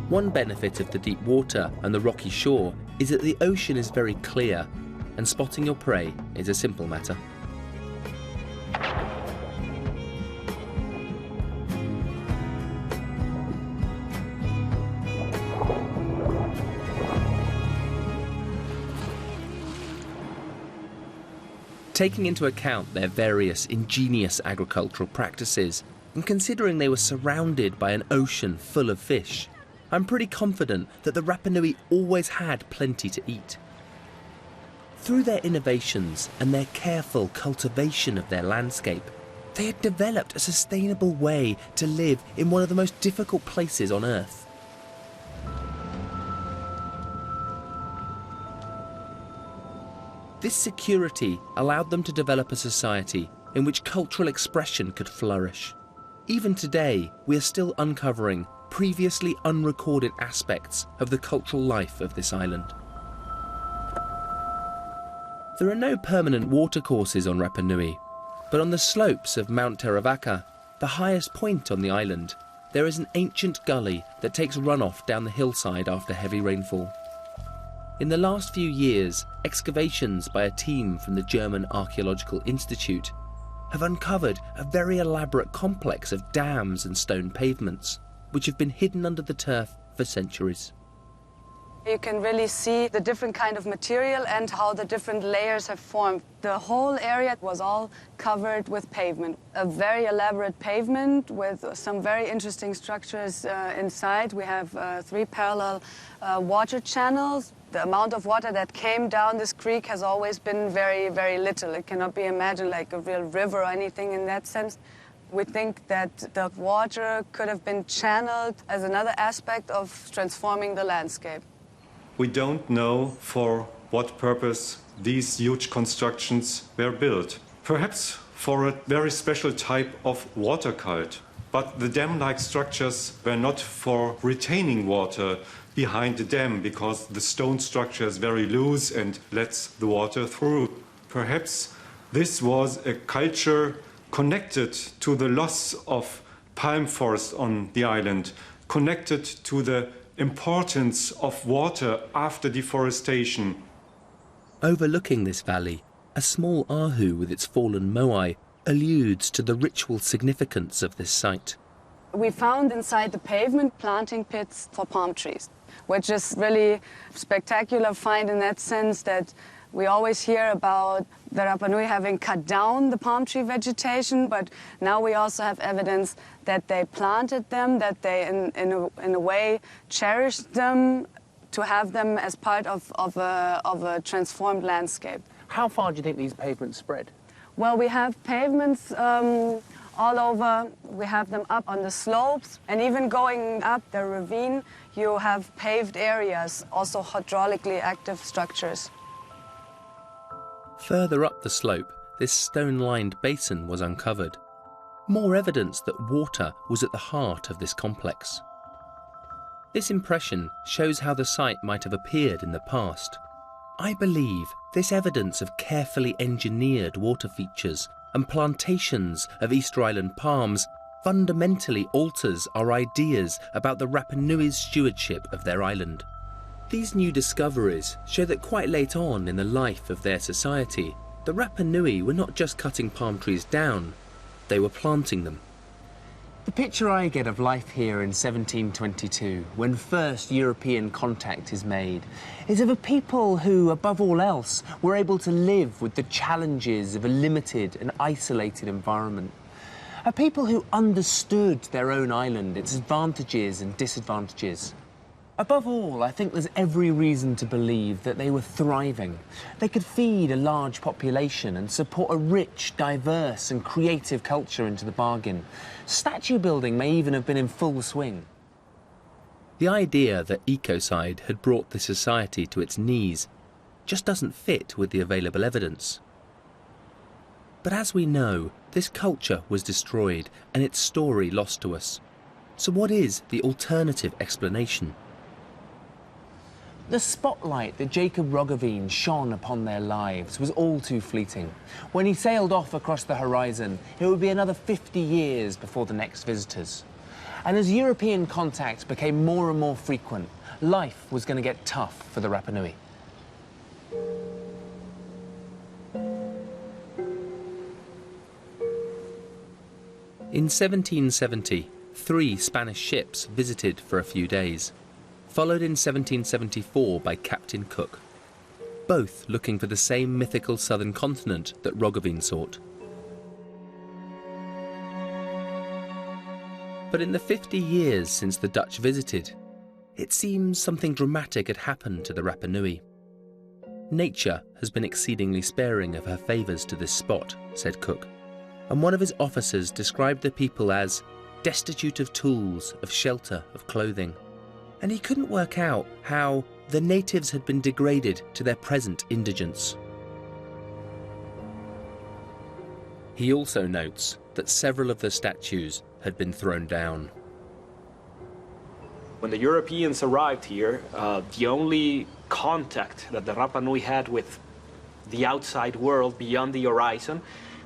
One benefit of the deep water and the rocky shore is that the ocean is very clear, and spotting your prey is a simple matter. Taking into account their various ingenious agricultural practices, and considering they were surrounded by an ocean full of fish, I'm pretty confident that the Rapa Nui always had plenty to eat. Through their innovations and their careful cultivation of their landscape, they had developed a sustainable way to live in one of the most difficult places on Earth. This security allowed them to develop a society in which cultural expression could flourish. Even today, we are still uncovering previously unrecorded aspects of the cultural life of this island. There are no permanent watercourses on Rapa Nui, but on the slopes of Mount Teravaka, the highest point on the island, there is an ancient gully that takes runoff down the hillside after heavy rainfall. In the last few years, excavations by a team from the German Archaeological Institute have uncovered a very elaborate complex of dams and stone pavements, which have been hidden under the turf for centuries. You can really see the different kind of material and how the different layers have formed. The whole area was all covered with pavement. A very elaborate pavement with some very interesting structures inside. We have 3 parallel water channels. The amount of water that came down this creek has always been very, very little. It cannot be imagined like a real river or anything in that sense. We think that the water could have been channeled as another aspect of transforming the landscape. We don't know for what purpose these huge constructions were built. Perhaps for a very special type of water cult. But the dam-like structures were not for retaining water behind the dam because the stone structure is very loose and lets the water through. Perhaps this was a culture connected to the loss of palm forest on the island, connected to the importance of water after deforestation. Overlooking this valley, a small ahu with its fallen moai alludes to the ritual significance of this site. We found inside the pavement planting pits for palm trees, which is really spectacular find in that sense that we always hear about the Rapa Nui having cut down the palm tree vegetation, but now we also have evidence that they planted them, that they in a way cherished them to have them as part of a transformed landscape. How far do you think these pavements spread? Well, we have pavements all over. We have them up on the slopes, and even going up the ravine, you have paved areas, also hydraulically active structures. Further up the slope, this stone-lined basin was uncovered. More evidence that water was at the heart of this complex. This impression shows how the site might have appeared in the past. I believe this evidence of carefully engineered water features and plantations of Easter Island palms fundamentally alters our ideas about the Rapa Nui's stewardship of their island. These new discoveries show that quite late on in the life of their society, the Rapa Nui were not just cutting palm trees down, they were planting them. The picture I get of life here in 1722, when first European contact is made, is of a people who, above all else, were able to live with the challenges of a limited and isolated environment. A people who understood their own island, its advantages and disadvantages. Above all, I think there's every reason to believe that they were thriving. They could feed a large population and support a rich, diverse and creative culture into the bargain. Statue building may even have been in full swing. The idea that ecocide had brought the society to its knees just doesn't fit with the available evidence. But as we know, this culture was destroyed and its story lost to us. So what is the alternative explanation? The spotlight that Jacob Roggeveen shone upon their lives was all too fleeting. When he sailed off across the horizon, it would be another 50 years before the next visitors. And as European contact became more and more frequent, life was going to get tough for the Rapa Nui. In 1770, 3 Spanish ships visited for a few days, followed in 1774 by Captain Cook, both looking for the same mythical southern continent that Roggeveen sought. But in the 50 years since the Dutch visited, it seems something dramatic had happened to the Rapa Nui. Nature has been exceedingly sparing of her favours to this spot, said Cook, and one of his officers described the people as destitute of tools, of shelter, of clothing. And he couldn't work out how the natives had been degraded to their present indigence. He also notes that several of the statues had been thrown down. When the Europeans arrived here, the only contact that the Rapa Nui had with the outside world beyond the horizon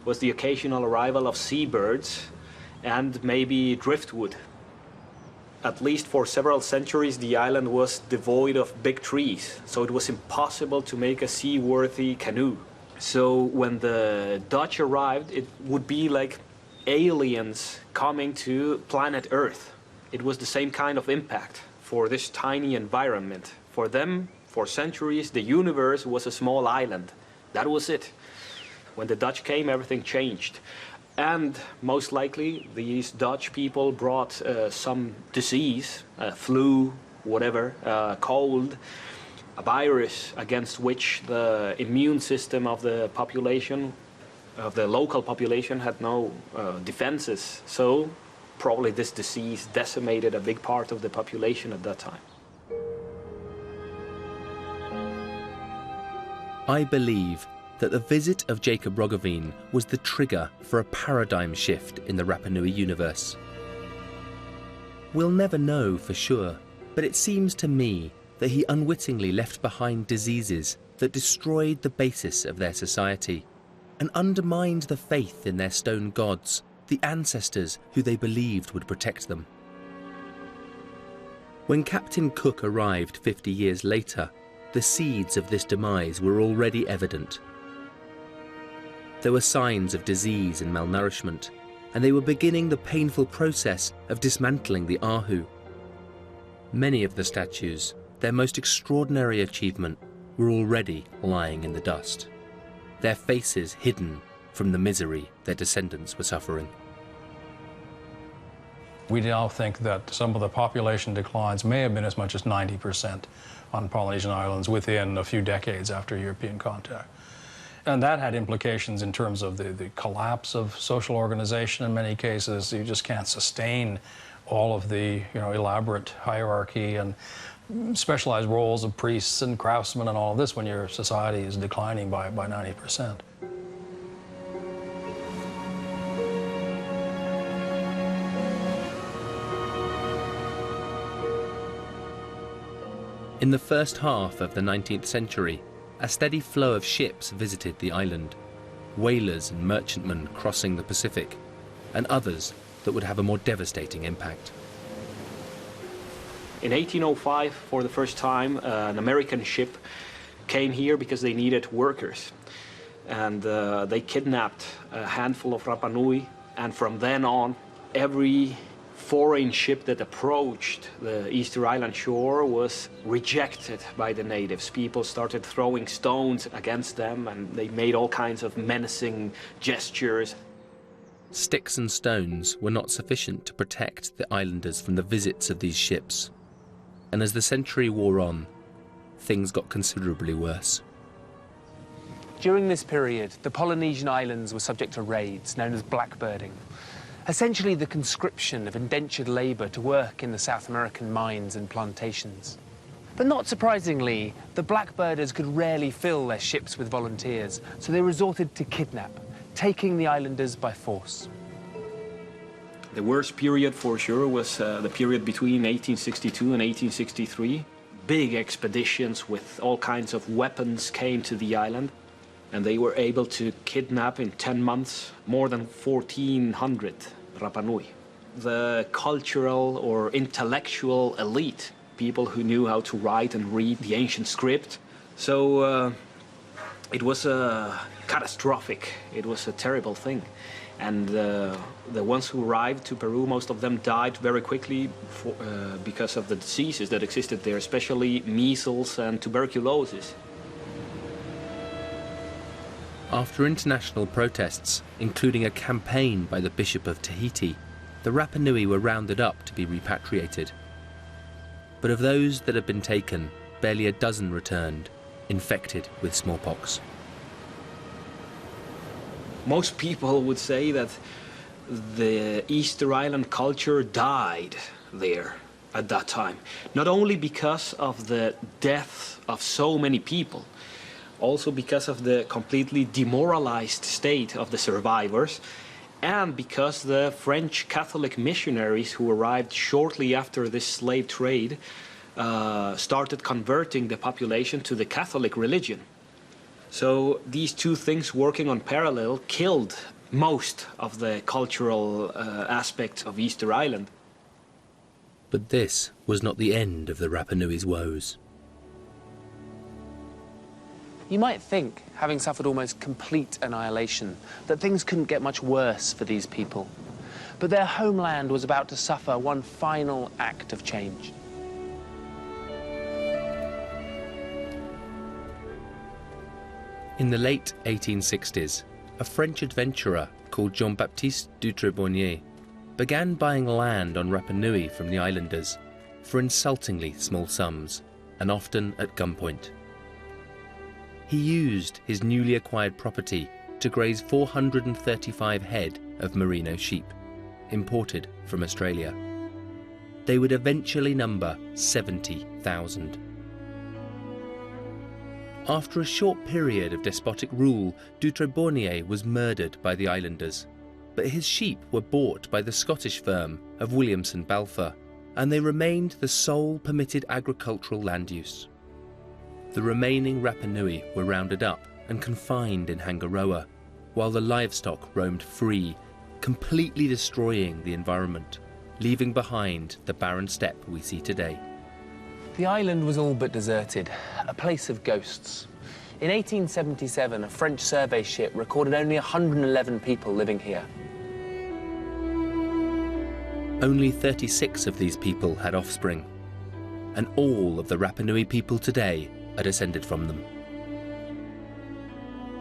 was the occasional arrival of seabirds and maybe driftwood. At least for several centuries, the island was devoid of big trees, so it was impossible to make a seaworthy canoe. So when the Dutch arrived, it would be like aliens coming to planet Earth. It was the same kind of impact for this tiny environment. For them, for centuries, the universe was a small island. That was it. When the Dutch came, everything changed. And most likely, these Dutch people brought some disease, flu, whatever, cold, a virus against which the immune system of the population, of the local population, had no defenses. So probably this disease decimated a big part of the population at that time. I believe that the visit of Jacob Roggeveen was the trigger for a paradigm shift in the Rapa Nui universe. We'll never know for sure, but it seems to me that he unwittingly left behind diseases that destroyed the basis of their society. and undermined the faith in their stone gods, the ancestors who they believed would protect them. When Captain Cook arrived 50 years later, the seeds of this demise were already evident. There were signs of disease and malnourishment, and they were beginning the painful process of dismantling the Ahu. Many of the statues, their most extraordinary achievement, were already lying in the dust, their faces hidden from the misery their descendants were suffering. We now think that some of the population declines may have been as much as 90% on Polynesian islands within a few decades after European contact. And that had implications in terms of the collapse of social organization in many cases. You just can't sustain all of the elaborate hierarchy and specialized roles of priests and craftsmen and all of this when your society is declining by 90%. In the first half of the 19th century, a steady flow of ships visited the island, whalers and merchantmen crossing the Pacific, and others that would have a more devastating impact. In 1805, for the first time, an American ship came here because they needed workers. And they kidnapped a handful of Rapa Nui, and from then on, every foreign ship that approached the Easter Island shore was rejected by the natives. People started throwing stones against them, and they made all kinds of menacing gestures. Sticks and stones were not sufficient to protect the islanders from the visits of these ships. And as the century wore on, things got considerably worse. During this period, the Polynesian islands were subject to raids known as blackbirding. Essentially the conscription of indentured labour to work in the South American mines and plantations. But not surprisingly, the blackbirders could rarely fill their ships with volunteers, so they resorted to kidnap, taking the islanders by force. The worst period for sure was the period between 1862 and 1863. Big expeditions with all kinds of weapons came to the island, and they were able to kidnap in 10 months more than 1,400 Rapa Nui. The cultural or intellectual elite, people who knew how to write and read the ancient script. So it was catastrophic. It was a terrible thing. And the ones who arrived to Peru, most of them died very quickly because of the diseases that existed there, especially measles and tuberculosis. After international protests, including a campaign by the Bishop of Tahiti, the Rapa Nui were rounded up to be repatriated. But of those that had been taken, barely a dozen returned, infected with smallpox. Most people would say that the Easter Island culture died there at that time, not only because of the death of so many people, also because of the completely demoralized state of the survivors, and because the French Catholic missionaries who arrived shortly after this slave trade started converting the population to the Catholic religion. So these two things working on parallel killed most of the cultural aspects of Easter Island. But this was not the end of the Rapa Nui's woes. You might think, having suffered almost complete annihilation, that things couldn't get much worse for these people. But their homeland was about to suffer one final act of change. In the late 1860s, a French adventurer called Jean-Baptiste Dutré-Bornier began buying land on Rapa Nui from the islanders for insultingly small sums, and often at gunpoint. He used his newly acquired property to graze 435 head of merino sheep, imported from Australia. They would eventually number 70,000. After a short period of despotic rule, Dutré-Bornier was murdered by the islanders, but his sheep were bought by the Scottish firm of Williamson Balfour, and they remained the sole permitted agricultural land use. The remaining Rapa Nui were rounded up and confined in Hangaroa, while the livestock roamed free, completely destroying the environment, leaving behind the barren steppe we see today. The island was all but deserted, a place of ghosts. In 1877, a French survey ship recorded only 111 people living here. Only 36 of these people had offspring, and all of the Rapa Nui people today are descended from them.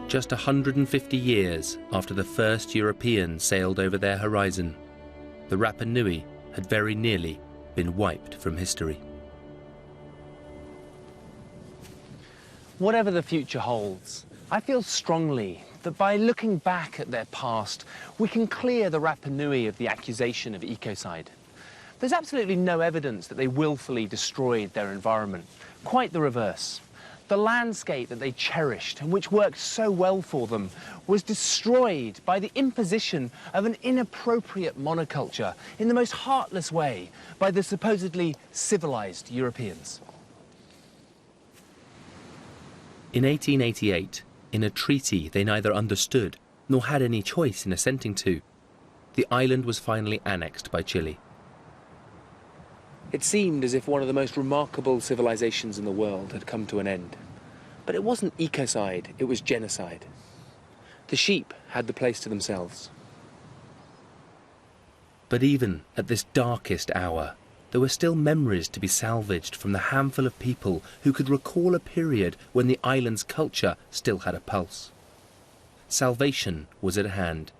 Just 150 years after the first Europeans sailed over their horizon, the Rapa Nui had very nearly been wiped from history. Whatever the future holds, I feel strongly that by looking back at their past, we can clear the Rapa Nui of the accusation of ecocide. There's absolutely no evidence that they willfully destroyed their environment. Quite the reverse. The landscape that they cherished and which worked so well for them was destroyed by the imposition of an inappropriate monoculture in the most heartless way by the supposedly civilized Europeans. In 1888, in a treaty they neither understood nor had any choice in assenting to, the island was finally annexed by Chile. It seemed as if one of the most remarkable civilizations in the world had come to an end. But it wasn't ecocide, it was genocide. The sheep had the place to themselves. But even at this darkest hour, there were still memories to be salvaged from the handful of people who could recall a period when the island's culture still had a pulse. Salvation was at hand,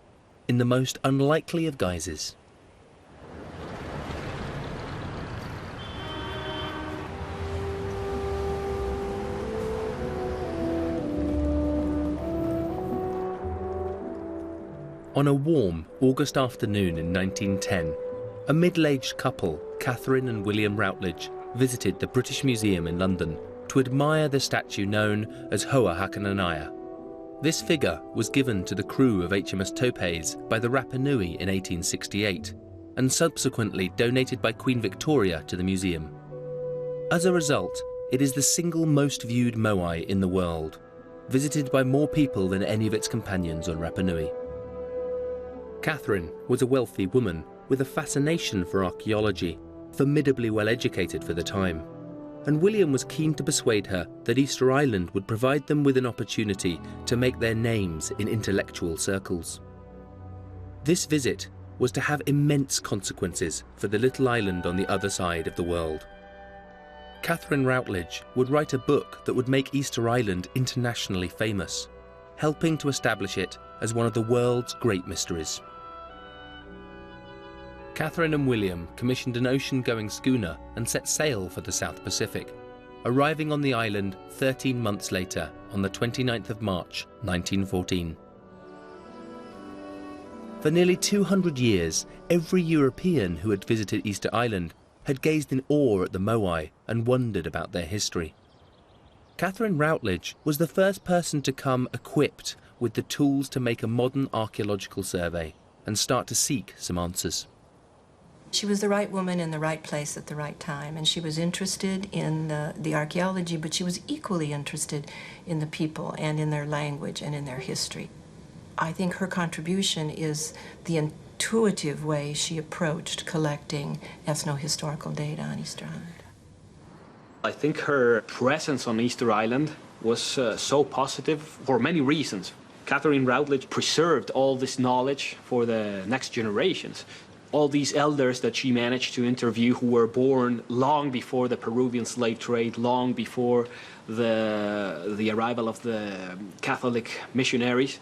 in the most unlikely of guises. On a warm August afternoon in 1910, a middle-aged couple, Catherine and William Routledge, visited the British Museum in London to admire the statue known as Hoa Hakananaya. This figure was given to the crew of HMS Topaz by the Rapa Nui in 1868 and subsequently donated by Queen Victoria to the museum. As a result, it is the single most viewed moai in the world, visited by more people than any of its companions on Rapa Nui. Catherine was a wealthy woman with a fascination for archaeology, formidably well educated for the time, and William was keen to persuade her that Easter Island would provide them with an opportunity to make their names in intellectual circles. This visit was to have immense consequences for the little island on the other side of the world. Catherine Routledge would write a book that would make Easter Island internationally famous, helping to establish it as one of the world's great mysteries. Catherine and William commissioned an ocean-going schooner and set sail for the South Pacific, arriving on the island 13 months later on the 29th of March, 1914. For nearly 200 years, every European who had visited Easter Island had gazed in awe at the moai and wondered about their history. Catherine Routledge was the first person to come equipped with the tools to make a modern archaeological survey and start to seek some answers. She was the right woman in the right place at the right time, and she was interested in the archaeology, but she was equally interested in the people and in their language and in their history. I think her contribution is the intuitive way she approached collecting ethno-historical data on Easter Island. I think her presence on Easter Island was so positive for many reasons. Catherine Routledge preserved all this knowledge for the next generations. All these elders that she managed to interview who were born long before the Peruvian slave trade, long before the arrival of the Catholic missionaries,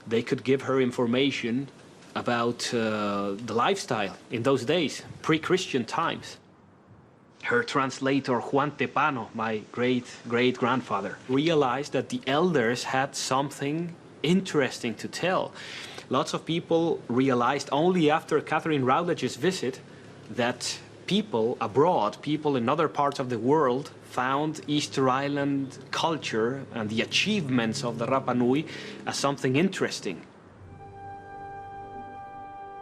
they could give her information about the lifestyle in those days, pre-Christian times. Her translator, Juan Tepano, my great-great-grandfather, realized that the elders had something interesting to tell. Lots of people realized only after Catherine Routledge's visit that people abroad, people in other parts of the world, found Easter Island culture and the achievements of the Rapa Nui as something interesting.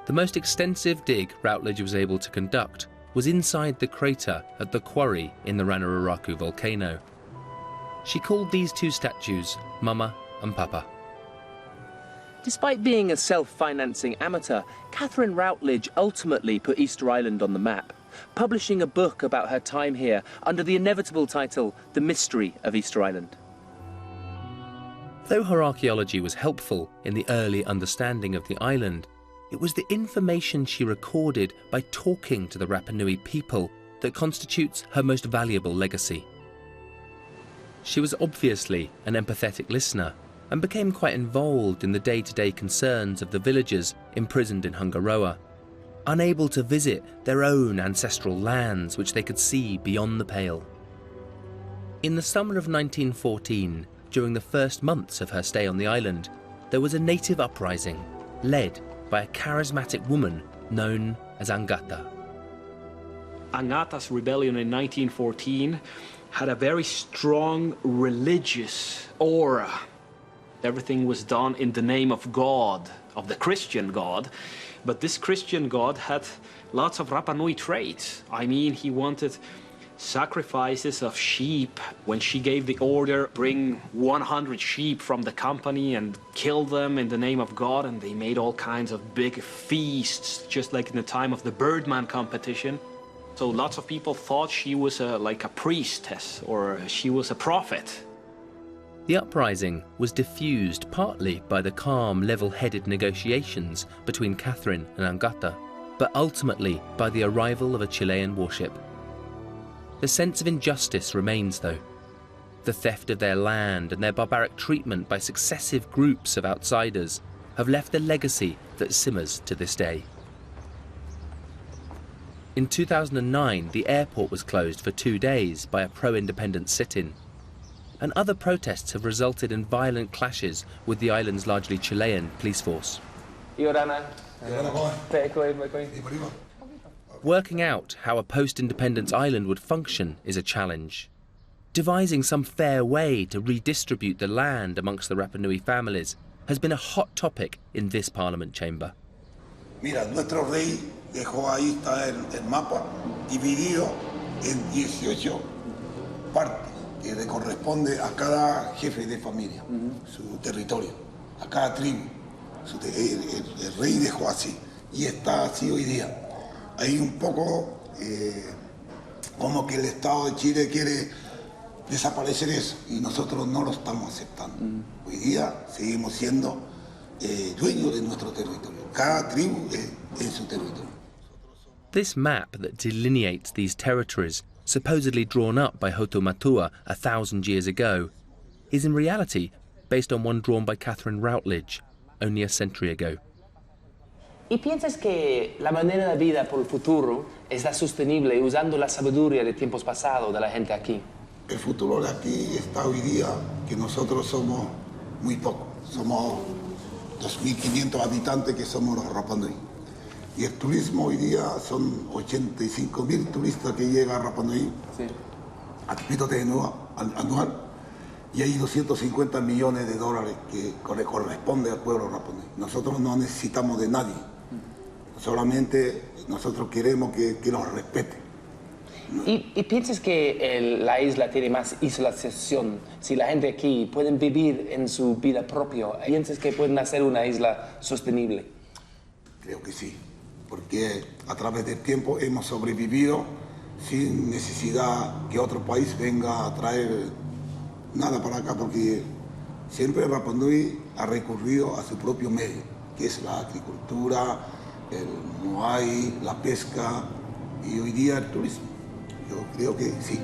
The most extensive dig Routledge was able to conduct was inside the crater at the quarry in the Ranariraku volcano. She called these two statues Mama and Papa. Despite being a self-financing amateur, Catherine Routledge ultimately put Easter Island on the map, publishing a book about her time here under the inevitable title, The Mystery of Easter Island. Though her archaeology was helpful in the early understanding of the island, it was the information she recorded by talking to the Rapa Nui people that constitutes her most valuable legacy. She was obviously an empathetic listener and became quite involved in the day-to-day concerns of the villagers imprisoned in Hungaroa, unable to visit their own ancestral lands which they could see beyond the Pale. In the summer of 1914, during the first months of her stay on the island, there was a native uprising led by a charismatic woman known as Angata. Angata's rebellion in 1914 had a very strong religious aura. Everything was done in the name of God, of the Christian God, but this Christian God had lots of Rapa Nui traits. I mean, he wanted sacrifices of sheep. When she gave the order, bring 100 sheep from the company and kill them in the name of God, and they made all kinds of big feasts, just like in the time of the Birdman competition. So lots of people thought she was like a priestess, or she was a prophet. The uprising was diffused partly by the calm, level-headed negotiations between Catherine and Angata, but ultimately by the arrival of a Chilean warship. The sense of injustice remains, though. The theft of their land and their barbaric treatment by successive groups of outsiders have left a legacy that simmers to this day. In 2009, the airport was closed for 2 days by a pro-independence sit-in, and other protests have resulted in violent clashes with the island's largely Chilean police force. Working out how a post-independence island would function is a challenge. Devising some fair way to redistribute the land amongst the Rapa Nui families has been a hot topic in this Parliament chamber. Mira, nuestro rey dejó ahí está el mapa dividido en 18 partes que le corresponde a cada jefe de familia, su territorio, a cada tribu. El rey dejó así y está así hoy día. Hay un poco como que el Estado de Chile quiere desaparecer eso y nosotros no lo estamos aceptando. Hoy día seguimos siendo dueños de nuestro territorio. Cada tribu en su territorio. This map that delineates these territories, supposedly drawn up by Hotumatua 1,000 years ago, is in reality based on one drawn by Catherine Routledge only a century ago. ¿Y piensas que la manera de vida por el futuro está sostenible usando la sabiduría de tiempos pasados de la gente aquí? El futuro de aquí está hoy día que nosotros somos muy pocos. Somos 2.500 habitantes que somos los Rapa Nui. Y el turismo hoy día son 85.000 turistas que llegan a Rapa Nui, a título anual, y hay 250 millones de dólares que le corresponde al pueblo Rapa Nui. Nosotros no necesitamos de nadie, solamente nosotros queremos que nos respeten. ¿Y piensas que la isla tiene más isolación? Si la gente aquí puede vivir en su vida propia, ¿piensas que pueden hacer una isla sostenible? Creo que sí, porque a través del tiempo hemos sobrevivido sin necesidad que otro país venga a traer nada para acá, porque siempre Rapa Nui ha recurrido a su propio medio, que es la agricultura, el moai, la pesca y hoy día el turismo. Yo creo que sí.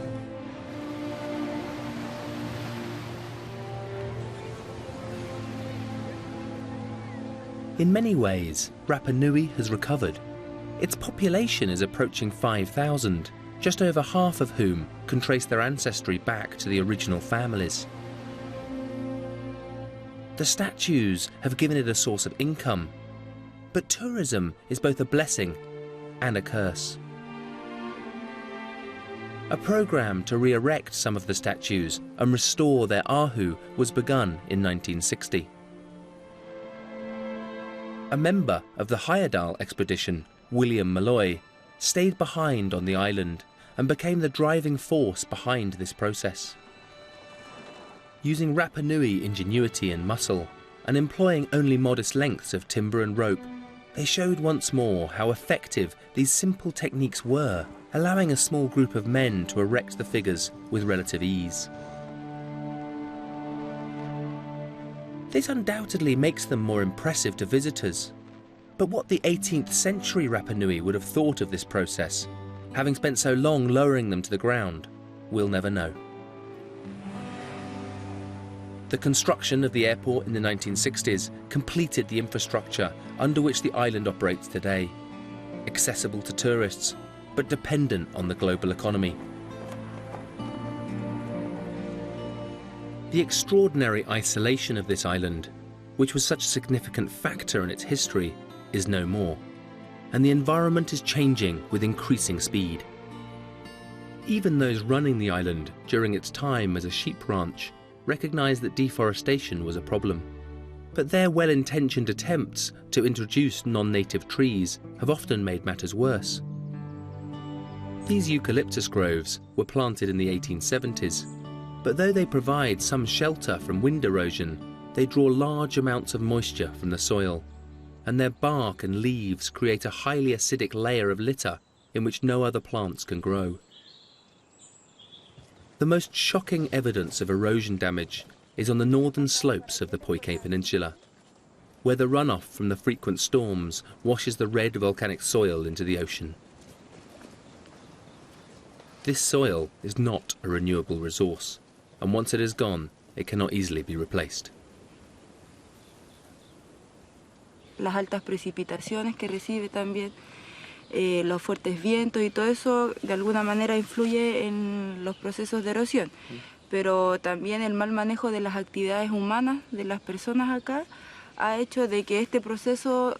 In many ways, Rapa Nui has recovered. Its population is approaching 5,000, just over half of whom can trace their ancestry back to the original families. The statues have given it a source of income, but tourism is both a blessing and a curse. A programme to re-erect some of the statues and restore their ahu was begun in 1960. A member of the Heyerdahl expedition, William Malloy, stayed behind on the island and became the driving force behind this process. Using Rapa Nui ingenuity and muscle, and employing only modest lengths of timber and rope, they showed once more how effective these simple techniques were, allowing a small group of men to erect the figures with relative ease. This undoubtedly makes them more impressive to visitors. But what the 18th century Rapa Nui would have thought of this process, having spent so long lowering them to the ground, we'll never know. The construction of the airport in the 1960s completed the infrastructure under which the island operates today, accessible to tourists, but dependent on the global economy. The extraordinary isolation of this island, which was such a significant factor in its history, is no more, and the environment is changing with increasing speed. Even those running the island during its time as a sheep ranch recognized that deforestation was a problem, but their well-intentioned attempts to introduce non-native trees have often made matters worse. These eucalyptus groves were planted in the 1870s, but though they provide some shelter from wind erosion, they draw large amounts of moisture from the soil, and their bark and leaves create a highly acidic layer of litter in which no other plants can grow. The most shocking evidence of erosion damage is on the northern slopes of the Poike Peninsula, where the runoff from the frequent storms washes the red volcanic soil into the ocean. This soil is not a renewable resource, and once it is gone, it cannot easily be replaced. Las altas precipitaciones que recibe también, los fuertes vientos y todo eso de alguna manera influye en los procesos de erosión. Pero también el mal manejo de las actividades humanas de las personas acá ha hecho de que este proceso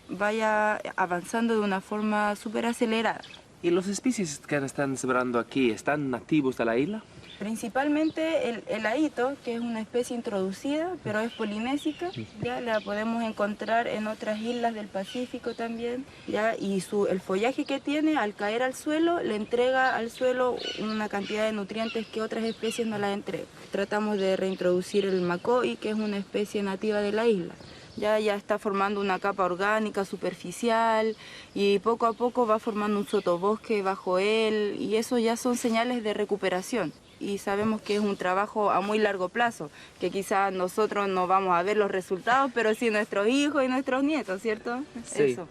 vaya avanzando de una forma súper acelerada. ¿Y los especies que están sembrando aquí están nativos de la isla? Principalmente el ahito, que es una especie introducida, pero es polinésica, ya la podemos encontrar en otras islas del Pacífico también, ya, y el follaje que tiene al caer al suelo le entrega al suelo una cantidad de nutrientes que otras especies no la entregan. Tratamos de reintroducir el macoy, que es una especie nativa de la isla. Ya está formando una capa orgánica superficial y poco a poco va formando un sotobosque bajo él, y eso ya son señales de recuperación. Y sabemos que es un trabajo a muy largo plazo, que quizás nosotros no vamos a ver los resultados, pero sí nuestros hijos y nuestros nietos, ¿cierto? Sí. Eso.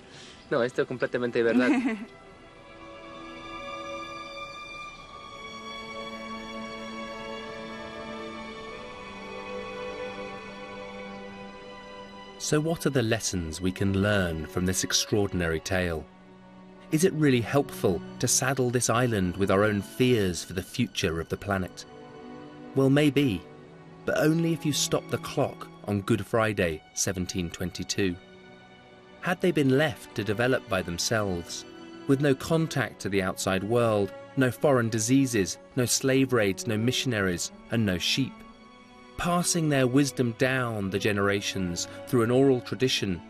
No, esto es completamente verdad. So what are the lessons we can learn from this extraordinary tale? Is it really helpful to saddle this island with our own fears for the future of the planet? Well, maybe, but only if you stop the clock on Good Friday, 1722. Had they been left to develop by themselves, with no contact to the outside world, no foreign diseases, no slave raids, no missionaries, and no sheep, passing their wisdom down the generations through an oral tradition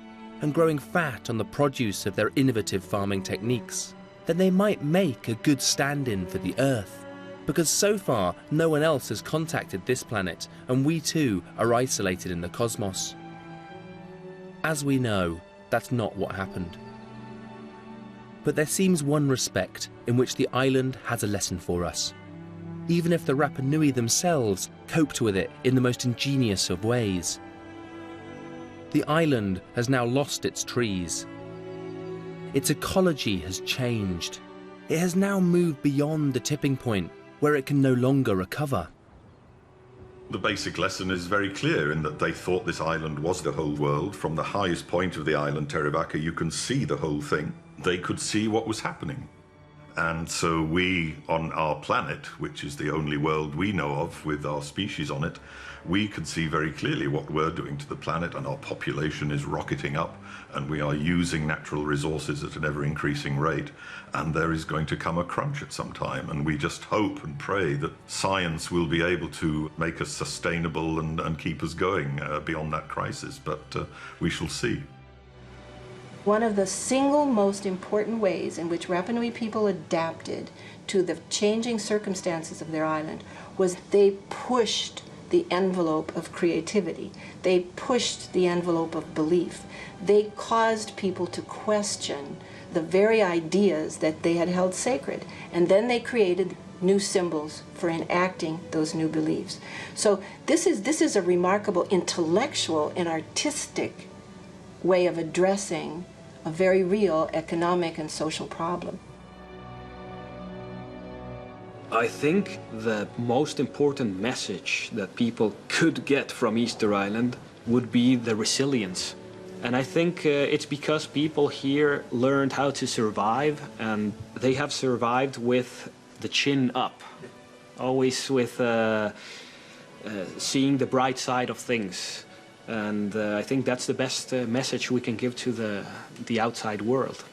and growing fat on the produce of their innovative farming techniques, then they might make a good stand-in for the Earth, because so far no one else has contacted this planet, and we too are isolated in the cosmos. As we know, that's not what happened. But there seems one respect in which the island has a lesson for us, even if the Rapa Nui themselves coped with it in the most ingenious of ways. The island has now lost its trees. Its ecology has changed. It has now moved beyond the tipping point where it can no longer recover. The basic lesson is very clear in that they thought this island was the whole world. From the highest point of the island, Terivaka, you can see the whole thing. They could see what was happening. And so we, on our planet, which is the only world we know of with our species on it, we can see very clearly what we're doing to the planet, and our population is rocketing up, and we are using natural resources at an ever-increasing rate, and there is going to come a crunch at some time, and we just hope and pray that science will be able to make us sustainable and keep us going beyond that crisis, but we shall see. One of the single most important ways in which Rapa Nui people adapted to the changing circumstances of their island was they pushed the envelope of creativity. They pushed the envelope of belief. They caused people to question the very ideas that they had held sacred. And then they created new symbols for enacting those new beliefs. So this is a remarkable intellectual and artistic way of addressing a very real economic and social problem. I think the most important message that people could get from Easter Island would be the resilience. And I think it's because people here learned how to survive, and they have survived with the chin up, always with seeing the bright side of things. And I think that's the best message we can give to the outside world.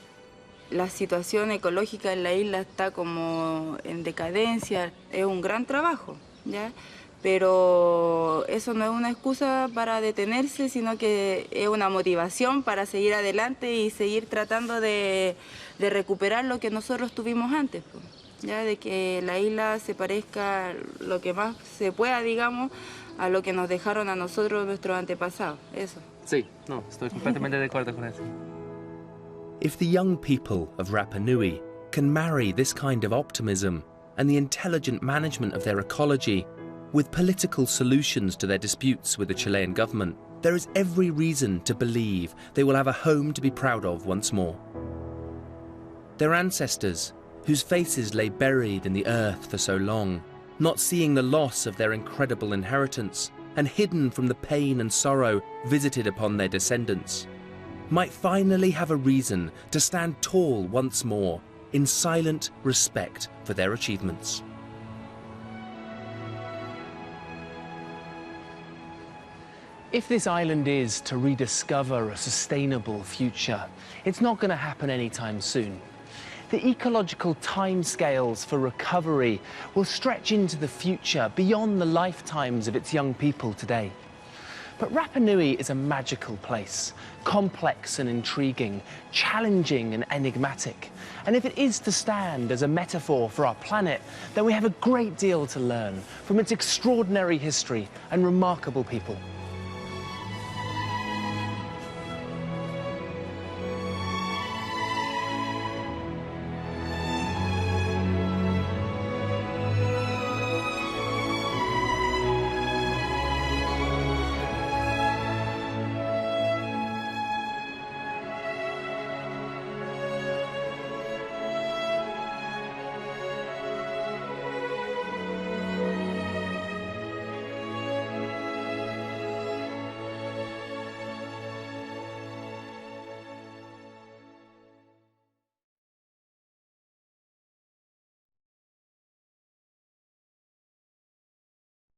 La situación ecológica en la isla está como en decadencia, es un gran trabajo, ¿ya? Pero eso no es una excusa para detenerse, sino que es una motivación para seguir adelante y seguir tratando de recuperar lo que nosotros tuvimos antes, pues, ¿ya? De que la isla se parezca lo que más se pueda, digamos, a lo que nos dejaron a nosotros nuestros antepasados, eso. Sí, no, estoy completamente de acuerdo con eso. If the young people of Rapa Nui can marry this kind of optimism and the intelligent management of their ecology with political solutions to their disputes with the Chilean government, there is every reason to believe they will have a home to be proud of once more. Their ancestors, whose faces lay buried in the earth for so long, not seeing the loss of their incredible inheritance and hidden from the pain and sorrow visited upon their descendants, might finally have a reason to stand tall once more in silent respect for their achievements. If this island is to rediscover a sustainable future, it's not going to happen anytime soon. The ecological timescales for recovery will stretch into the future beyond the lifetimes of its young people today. But Rapa Nui is a magical place, complex and intriguing, challenging and enigmatic. And if it is to stand as a metaphor for our planet, then we have a great deal to learn from its extraordinary history and remarkable people.